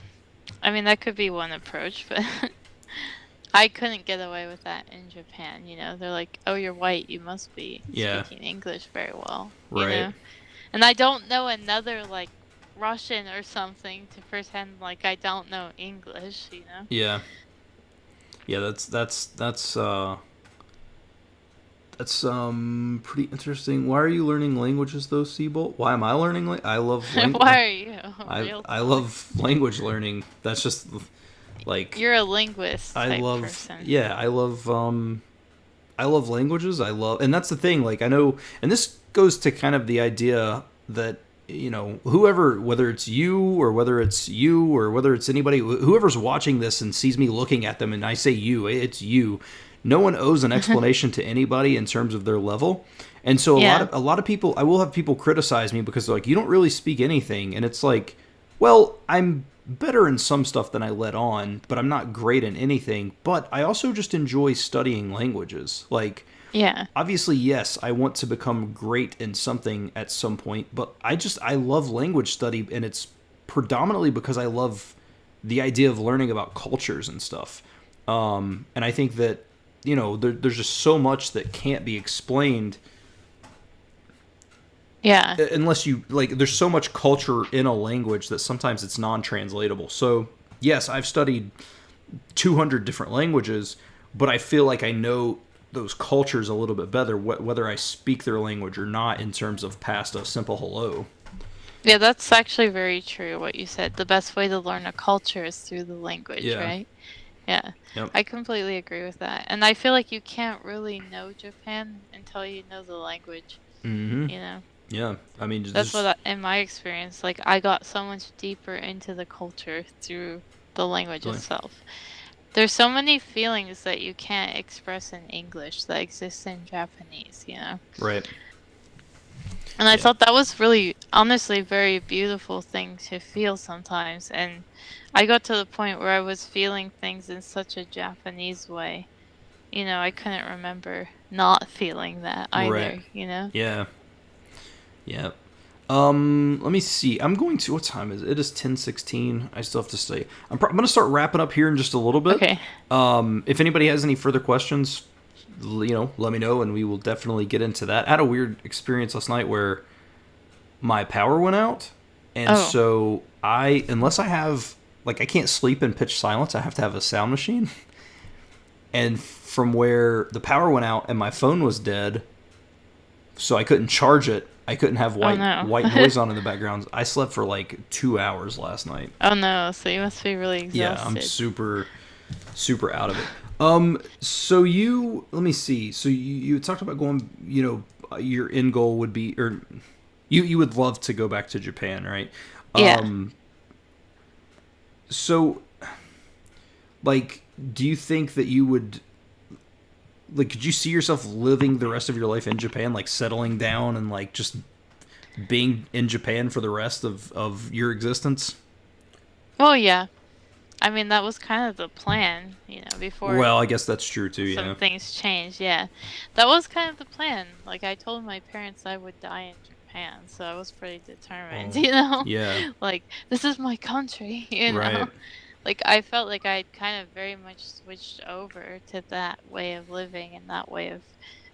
I mean, that could be one approach, but I couldn't get away with that in Japan. They're like, "Oh, you're white. You must be yeah, speaking English very well." right. And I don't know another like Russian or something to pretend like I don't know English. Yeah, yeah. That's pretty interesting. Why are you learning languages though, Seabolt? Why am I learning? I love Why are you? Real I talk. love language learning. That's just like You're a linguist I type love. person. Yeah, I love languages. And that's the thing. Like, I know, and this goes to kind of the idea that, whoever, whether it's you or whether it's anybody, whoever's watching this and sees me looking at them, and I say you, it's you. no one owes an explanation to anybody in terms of their level. And so Yeah. a lot of people, I will have people criticize me because they're like, you don't really speak anything. And it's like, well, I'm better in some stuff than I let on, but I'm not great in anything. But I also just enjoy studying languages. Like, Yeah. obviously, yes, I want to become great in something at some point, but I love language study, and it's predominantly because I love the idea of learning about cultures and stuff. And I think that, there's just so much that can't be explained Yeah. unless you like. There's so much culture in a language that sometimes it's non-translatable. So yes, I've studied 200 different languages, but I feel like I know those cultures a little bit better, whether I speak their language or not, in terms of past a simple hello. Yeah, that's actually very true what you said. The best way to learn a culture is through the language, Yeah. right? Yeah. Yep. I completely agree with that. And I feel like you can't really know Japan until you know the language, Mm-hmm. you know? Yeah. I mean, That's what just in my experience, like I got so much deeper into the culture through the language really itself. There's so many feelings that you can't express in English that exist in Japanese, you know? right. And I Yeah. thought that was really, honestly, very beautiful thing to feel sometimes. And I got to the point where I was feeling things in such a Japanese way. You know, I couldn't remember not feeling that Right. either, you know? Yeah. Yeah. Let me see. I'm going to. What time is it? It is 10:16. I still have to stay. I'm going to start wrapping up here in just a little bit. Okay. If anybody has any further questions, let me know, and we will definitely get into that. I had a weird experience last night where my power went out, and Oh, so unless I have, like, I can't sleep in pitch silence. I have to have a sound machine. And from where the power went out and my phone was dead, so I couldn't charge it. I couldn't have oh no. white noise on in the background. I slept for like 2 hours last night. Oh no, so you must be really Yeah, I'm exhausted. super out of it. So let me see. So you talked about going. Your end goal would be, or you would love to go back to Japan, right? Yeah. Um, so like, do you think that you would, like, could you see yourself living the rest of your life in Japan, like settling down and like just being in Japan for the rest of your existence? Well, yeah. I mean, that was kind of the plan, you know, before Well, I guess that's true too. some Yeah. things changed. Yeah. That was kind of the plan. Like, I told my parents I would die in Japan, so I was pretty determined, Oh, you know? yeah. Like, this is my country, you know? Right. Like, I felt like I'd kind of very much switched over to that way of living and that way of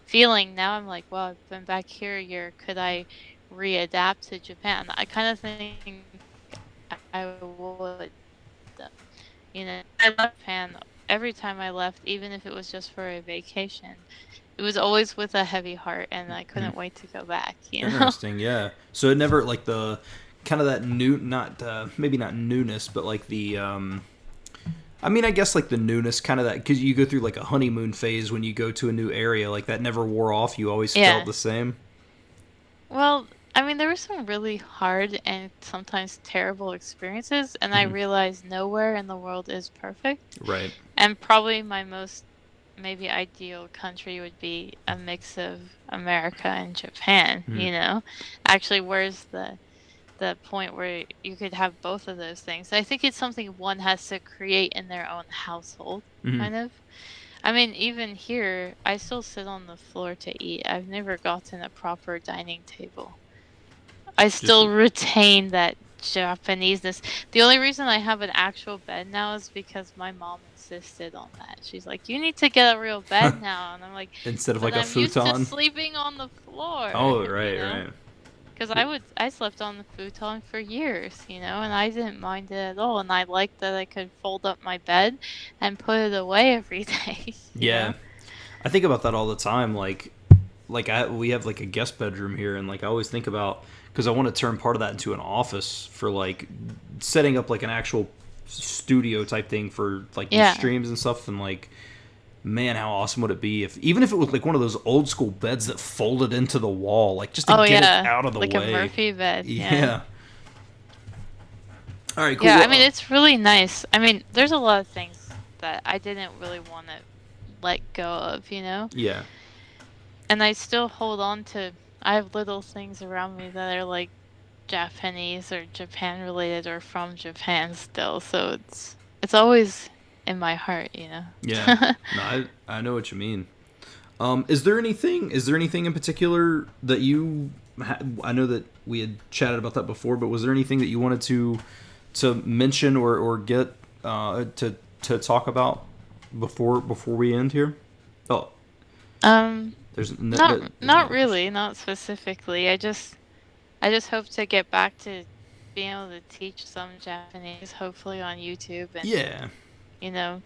feeling. Now I'm like, well, I've been back here a year. Could I readapt to Japan? I kind of think I would. You know, I left Japan every time I left, even if it was just for a vacation. It was always with a heavy heart, and I couldn't wait to go back, you know? Interesting. Yeah. So it never, like, the kind of that new, not maybe not newness, but like the I mean, I guess like the newness, kind of that, because you go through like a honeymoon phase when you go to a new area, like that never wore off. You always felt Yeah. the same. Well, I mean, there were some really hard and sometimes terrible experiences, and I Hmm. realized nowhere in the world is perfect. Right. And probably my most maybe ideal country would be a mix of America and Japan, Hmm. you know? Actually, where's the point where you could have both of those things? I think it's something one has to create in their own household, Hmm. kind of. I mean, even here, I still sit on the floor to eat. I've never gotten a proper dining table. I Just still retain that Japaneseness. The only reason I have an actual bed now is because my mom insisted on that. She's like, "You need to get a real bed now." And I'm like, instead of "But like a I'm used to futon. sleeping on the floor," Oh, you right, know? right. Because I slept on the futon for years, you know, and I didn't mind it at all. And I liked that I could fold up my bed and put it away every day, you Yeah, know? I think about that all the time. We have like a guest bedroom here, and like I always think about, because I want to turn part of that into an office for like setting up like an actual studio type thing for like these Yeah. streams and stuff, and like, man, how awesome would it be if, even if it was like one of those old school beds that folded into the wall, like just to Oh, get it yeah. out of the Like a way. Murphy bed. Yeah. Yeah. All right. Cool. Yeah, I Well, mean, it's really nice. I mean, there's a lot of things that I didn't really want to let go of, you know? Yeah. And I still hold on to I have little things around me that are like Japanese or Japan related or from Japan still, so it's always in my heart, you know. Yeah. No, I know what you mean. Is there anything in particular that you I know that we had chatted about that before, but was there anything that you wanted to mention or get to talk about before we end here? Oh, Um, there's not no question. really, not specifically. I just hope to get back to being able to teach some Japanese, hopefully on YouTube, and Yeah. you know,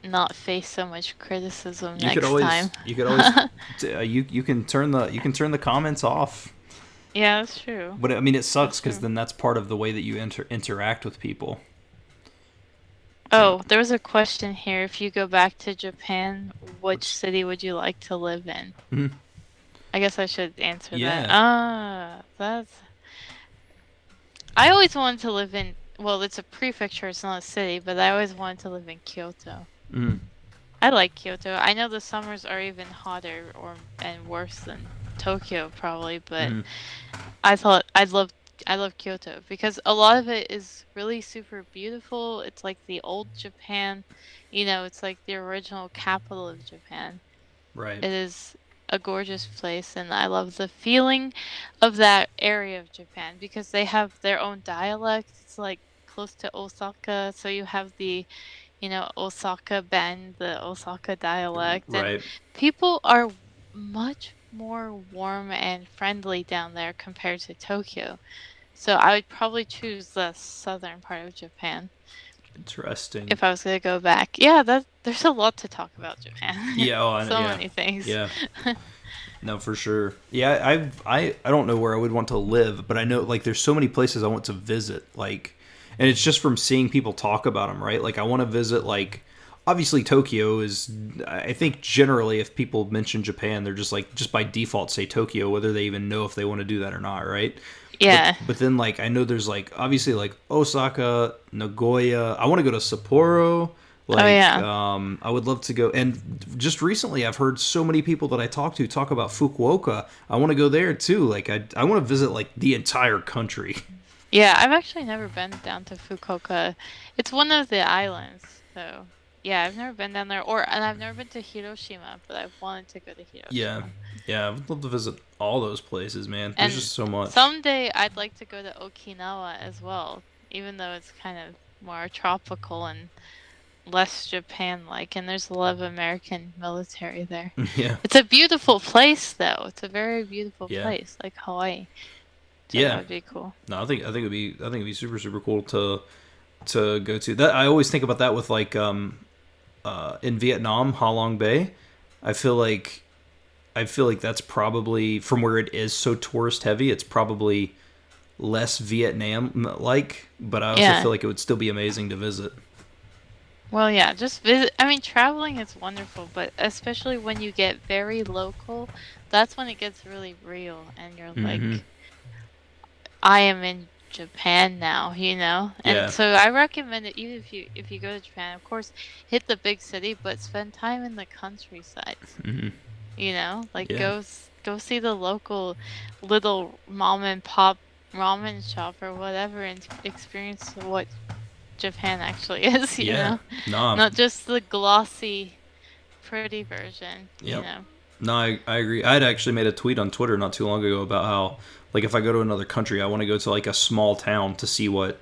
not face so much criticism You could next always time. you can turn the comments off. Yeah, that's true. But I mean, it That's sucks because true. then that's part of the way that you interact with people. So, Oh, there was a question here. If you go back to Japan, which let's. city would you like to live in? Mhm. I guess I should answer that. Yeah. I always wanted to live in, well, it's a prefecture, it's not a city, but I always wanted to live in Kyoto. Mm. I like Kyoto. I know the summers are even hotter and worse than Tokyo probably, but Mm. I thought I love Kyoto because a lot of it is really super beautiful. It's like the old Japan, it's like the original capital of Japan. Right. It is a gorgeous place, and I love the feeling of that area of Japan because they have their own dialect. It's like close to Osaka, so you have the Osaka bend, the Osaka dialect, and Right. people are much more warm and friendly down there compared to Tokyo. So I would probably choose the southern part of Japan Interesting. if I was gonna go back. Yeah, there's a lot to talk about Japan. Yeah. Oh, So yeah. many things. Yeah. No, for sure. Yeah, I don't know where I would want to live, but I know like there's so many places I want to visit. Like, and it's just from seeing people talk about them, right? Like, I want to visit like. Obviously, Tokyo is. I think generally, if people mention Japan, they're just by default say Tokyo, whether they even know if they want to do that or not, right? But Yeah. but then like I know there's like obviously like Osaka, Nagoya. I want to go to Sapporo. Oh Like yeah. I would love to go. And just recently, I've heard so many people that I talk to talk about Fukuoka. I want to go there too. Like I want to visit like the entire country. Yeah, I've actually never been down to Fukuoka. It's one of the islands, so yeah, I've never been down there, and I've never been to Hiroshima, but I've wanted to go to Yeah, Hiroshima. yeah. I would love to visit all those places, man. There's And just so much. someday I'd like to go to Okinawa as well, even though it's kind of more tropical and less Japan-like, and there's a lot of American military there. Yeah, It's a beautiful place, though. It's a very beautiful yeah, place, like Hawaii. So that yeah. would be cool. No, I think it'd be super super cool to go to. That I always think about that with like in Vietnam, Ha Long Bay. I feel like I feel like that's probably from where it is so tourist heavy. It's probably less Vietnam like, but I also Yeah. feel like it would still be amazing to visit. Well, yeah, just visit. I mean, traveling is wonderful, but especially when you get very local, that's when it gets really real, and you're Mm-hmm. like, I am in Japan now. And Yeah. so I recommend it even if you go to Japan, of course, hit the big city, but spend time in the countryside. Mm-hmm. Like Yeah. go see the local little mom and pop ramen shop or whatever and experience what Japan actually is, Yeah. Nah. Not just the glossy, pretty version, Yep. No, I agree. I had actually made a tweet on Twitter not too long ago about how, like, if I go to another country, I want to go to like a small town to see what,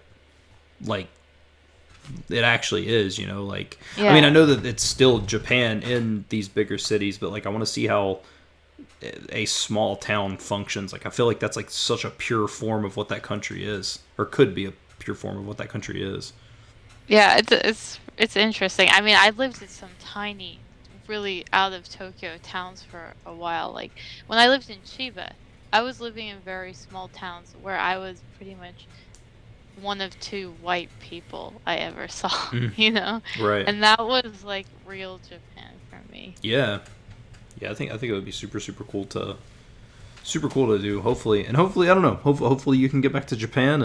like, it actually is. Like, I mean, I Yeah. know that it's still Japan in these bigger cities, but like, I want to see how a small town functions. Like, I feel like that's like such a pure form of what that country is, or could be a pure form of what that country is. Yeah, it's interesting. I mean, I lived in some tiny, really out of Tokyo towns for a while. Like when I lived in Chiba, I was living in very small towns where I was pretty much one of two white people I ever saw, Mm, right. And that was like real Japan for me. Yeah. Yeah. I think it would be super super cool to do. Hopefully, I don't know. Hopefully you can get back to Japan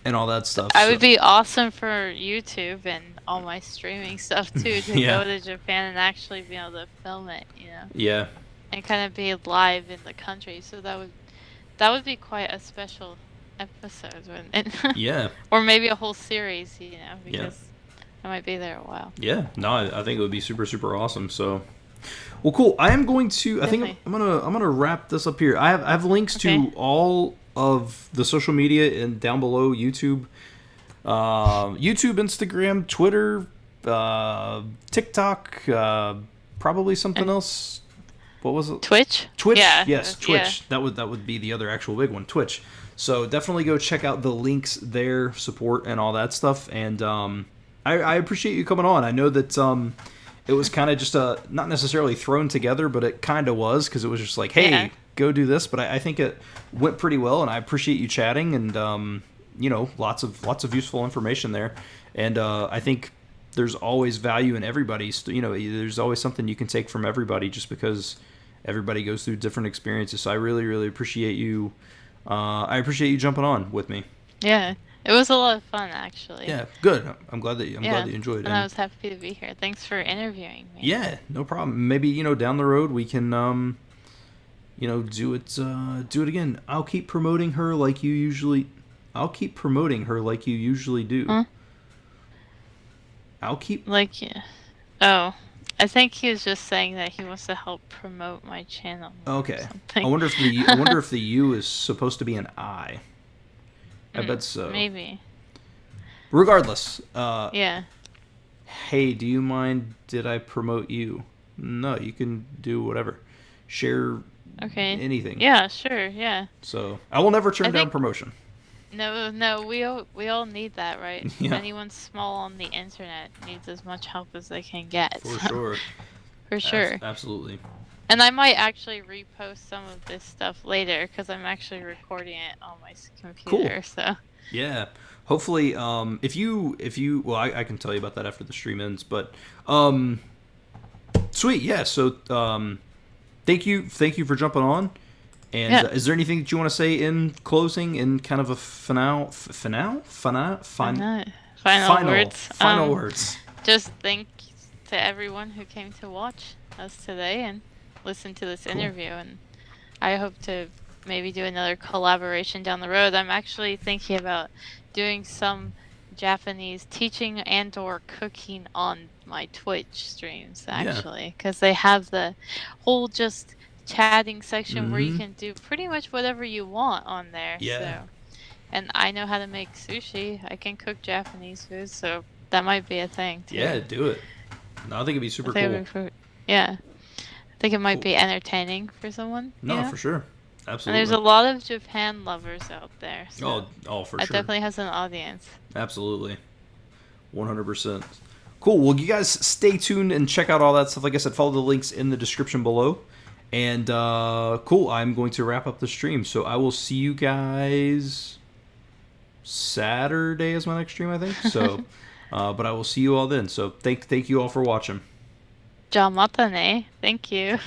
and all that stuff. I So would be awesome for YouTube and all my streaming stuff too, to yeah, go to Japan and actually be able to film it, yeah, and kind of be live in the country. So that would be quite a special episode, wouldn't it? yeah, Or maybe a whole series, yeah, because I might be there a while. yeah. No, I think it would be super super awesome. So. Well, cool. I am going to. I think Definitely. I'm gonna wrap this up here. I have links Okay. to all of the social media and down below YouTube, YouTube, Instagram, Twitter, TikTok, probably something And else. What was it? Twitch? Twitch. Yeah. Yes, Yeah. Twitch. That would be the other actual big one. Twitch. So definitely go check out the links there, support and all that stuff. And I appreciate you coming on. I know that it was kind of just not necessarily thrown together, but it kind of was because it was just like, Yeah. hey, go do this. But I think it went pretty well, and I appreciate you chatting and lots of useful information there. And I think there's always value in everybody. There's always something you can take from everybody just because everybody goes through different experiences. So I really really appreciate you. I appreciate you jumping on with me. Yeah. It was a lot of fun, actually. Yeah, good. I'm glad that you enjoyed it. And I was happy to be here. Thanks for interviewing me. Yeah, no problem. Maybe down the road we can do it again. I'll keep promoting her like you usually. I'll keep promoting her like you usually do. Huh? I'll keep. Like, yeah. Oh, I think he was just saying that he wants to help promote my channel more or Okay. something. I wonder if the U is supposed to be an I. I bet so. Maybe. Regardless, Yeah. hey, do you mind? Did I promote you? No, you can do whatever. Share Okay. anything. Yeah, sure. Yeah. So I will never turn I down think promotion. no, we all need that, right? Yeah. Anyone small on the internet needs as much help as they can get. For So, sure. for sure. Absolutely. And I might actually repost some of this stuff later because I'm actually recording it on my computer. So Yeah. Hopefully, if you, well, I can tell you about that after the stream ends, but, sweet. Yeah. So, thank you for jumping on. And yeah. Is there anything that you want to say in closing, in kind of a final Words. final words? Just thanks to everyone who came to watch us today and listen to this interview, and I hope to maybe do another collaboration down the road. I'm actually thinking about doing some Japanese teaching and or cooking on my Twitch streams, actually, because they have the whole just chatting section where you can do pretty much whatever you want on there. Yeah. So, and I know how to make sushi. I can cook Japanese food, so that might be a thing too. Yeah, do it. No, I think it'd be super cool. Yeah. I think it might be entertaining for someone. No, for sure. Absolutely. And there's a lot of Japan lovers out there. So for it sure. definitely has an audience. Absolutely. 100%. Cool. Well, you guys stay tuned and check out all that stuff. Like I said, follow the links in the description below. And cool. I'm going to wrap up the stream. So I will see you guys Saturday is my next stream, I think. So, but I will see you all then. So thank you all for watching. Ja mata ne. Thank you.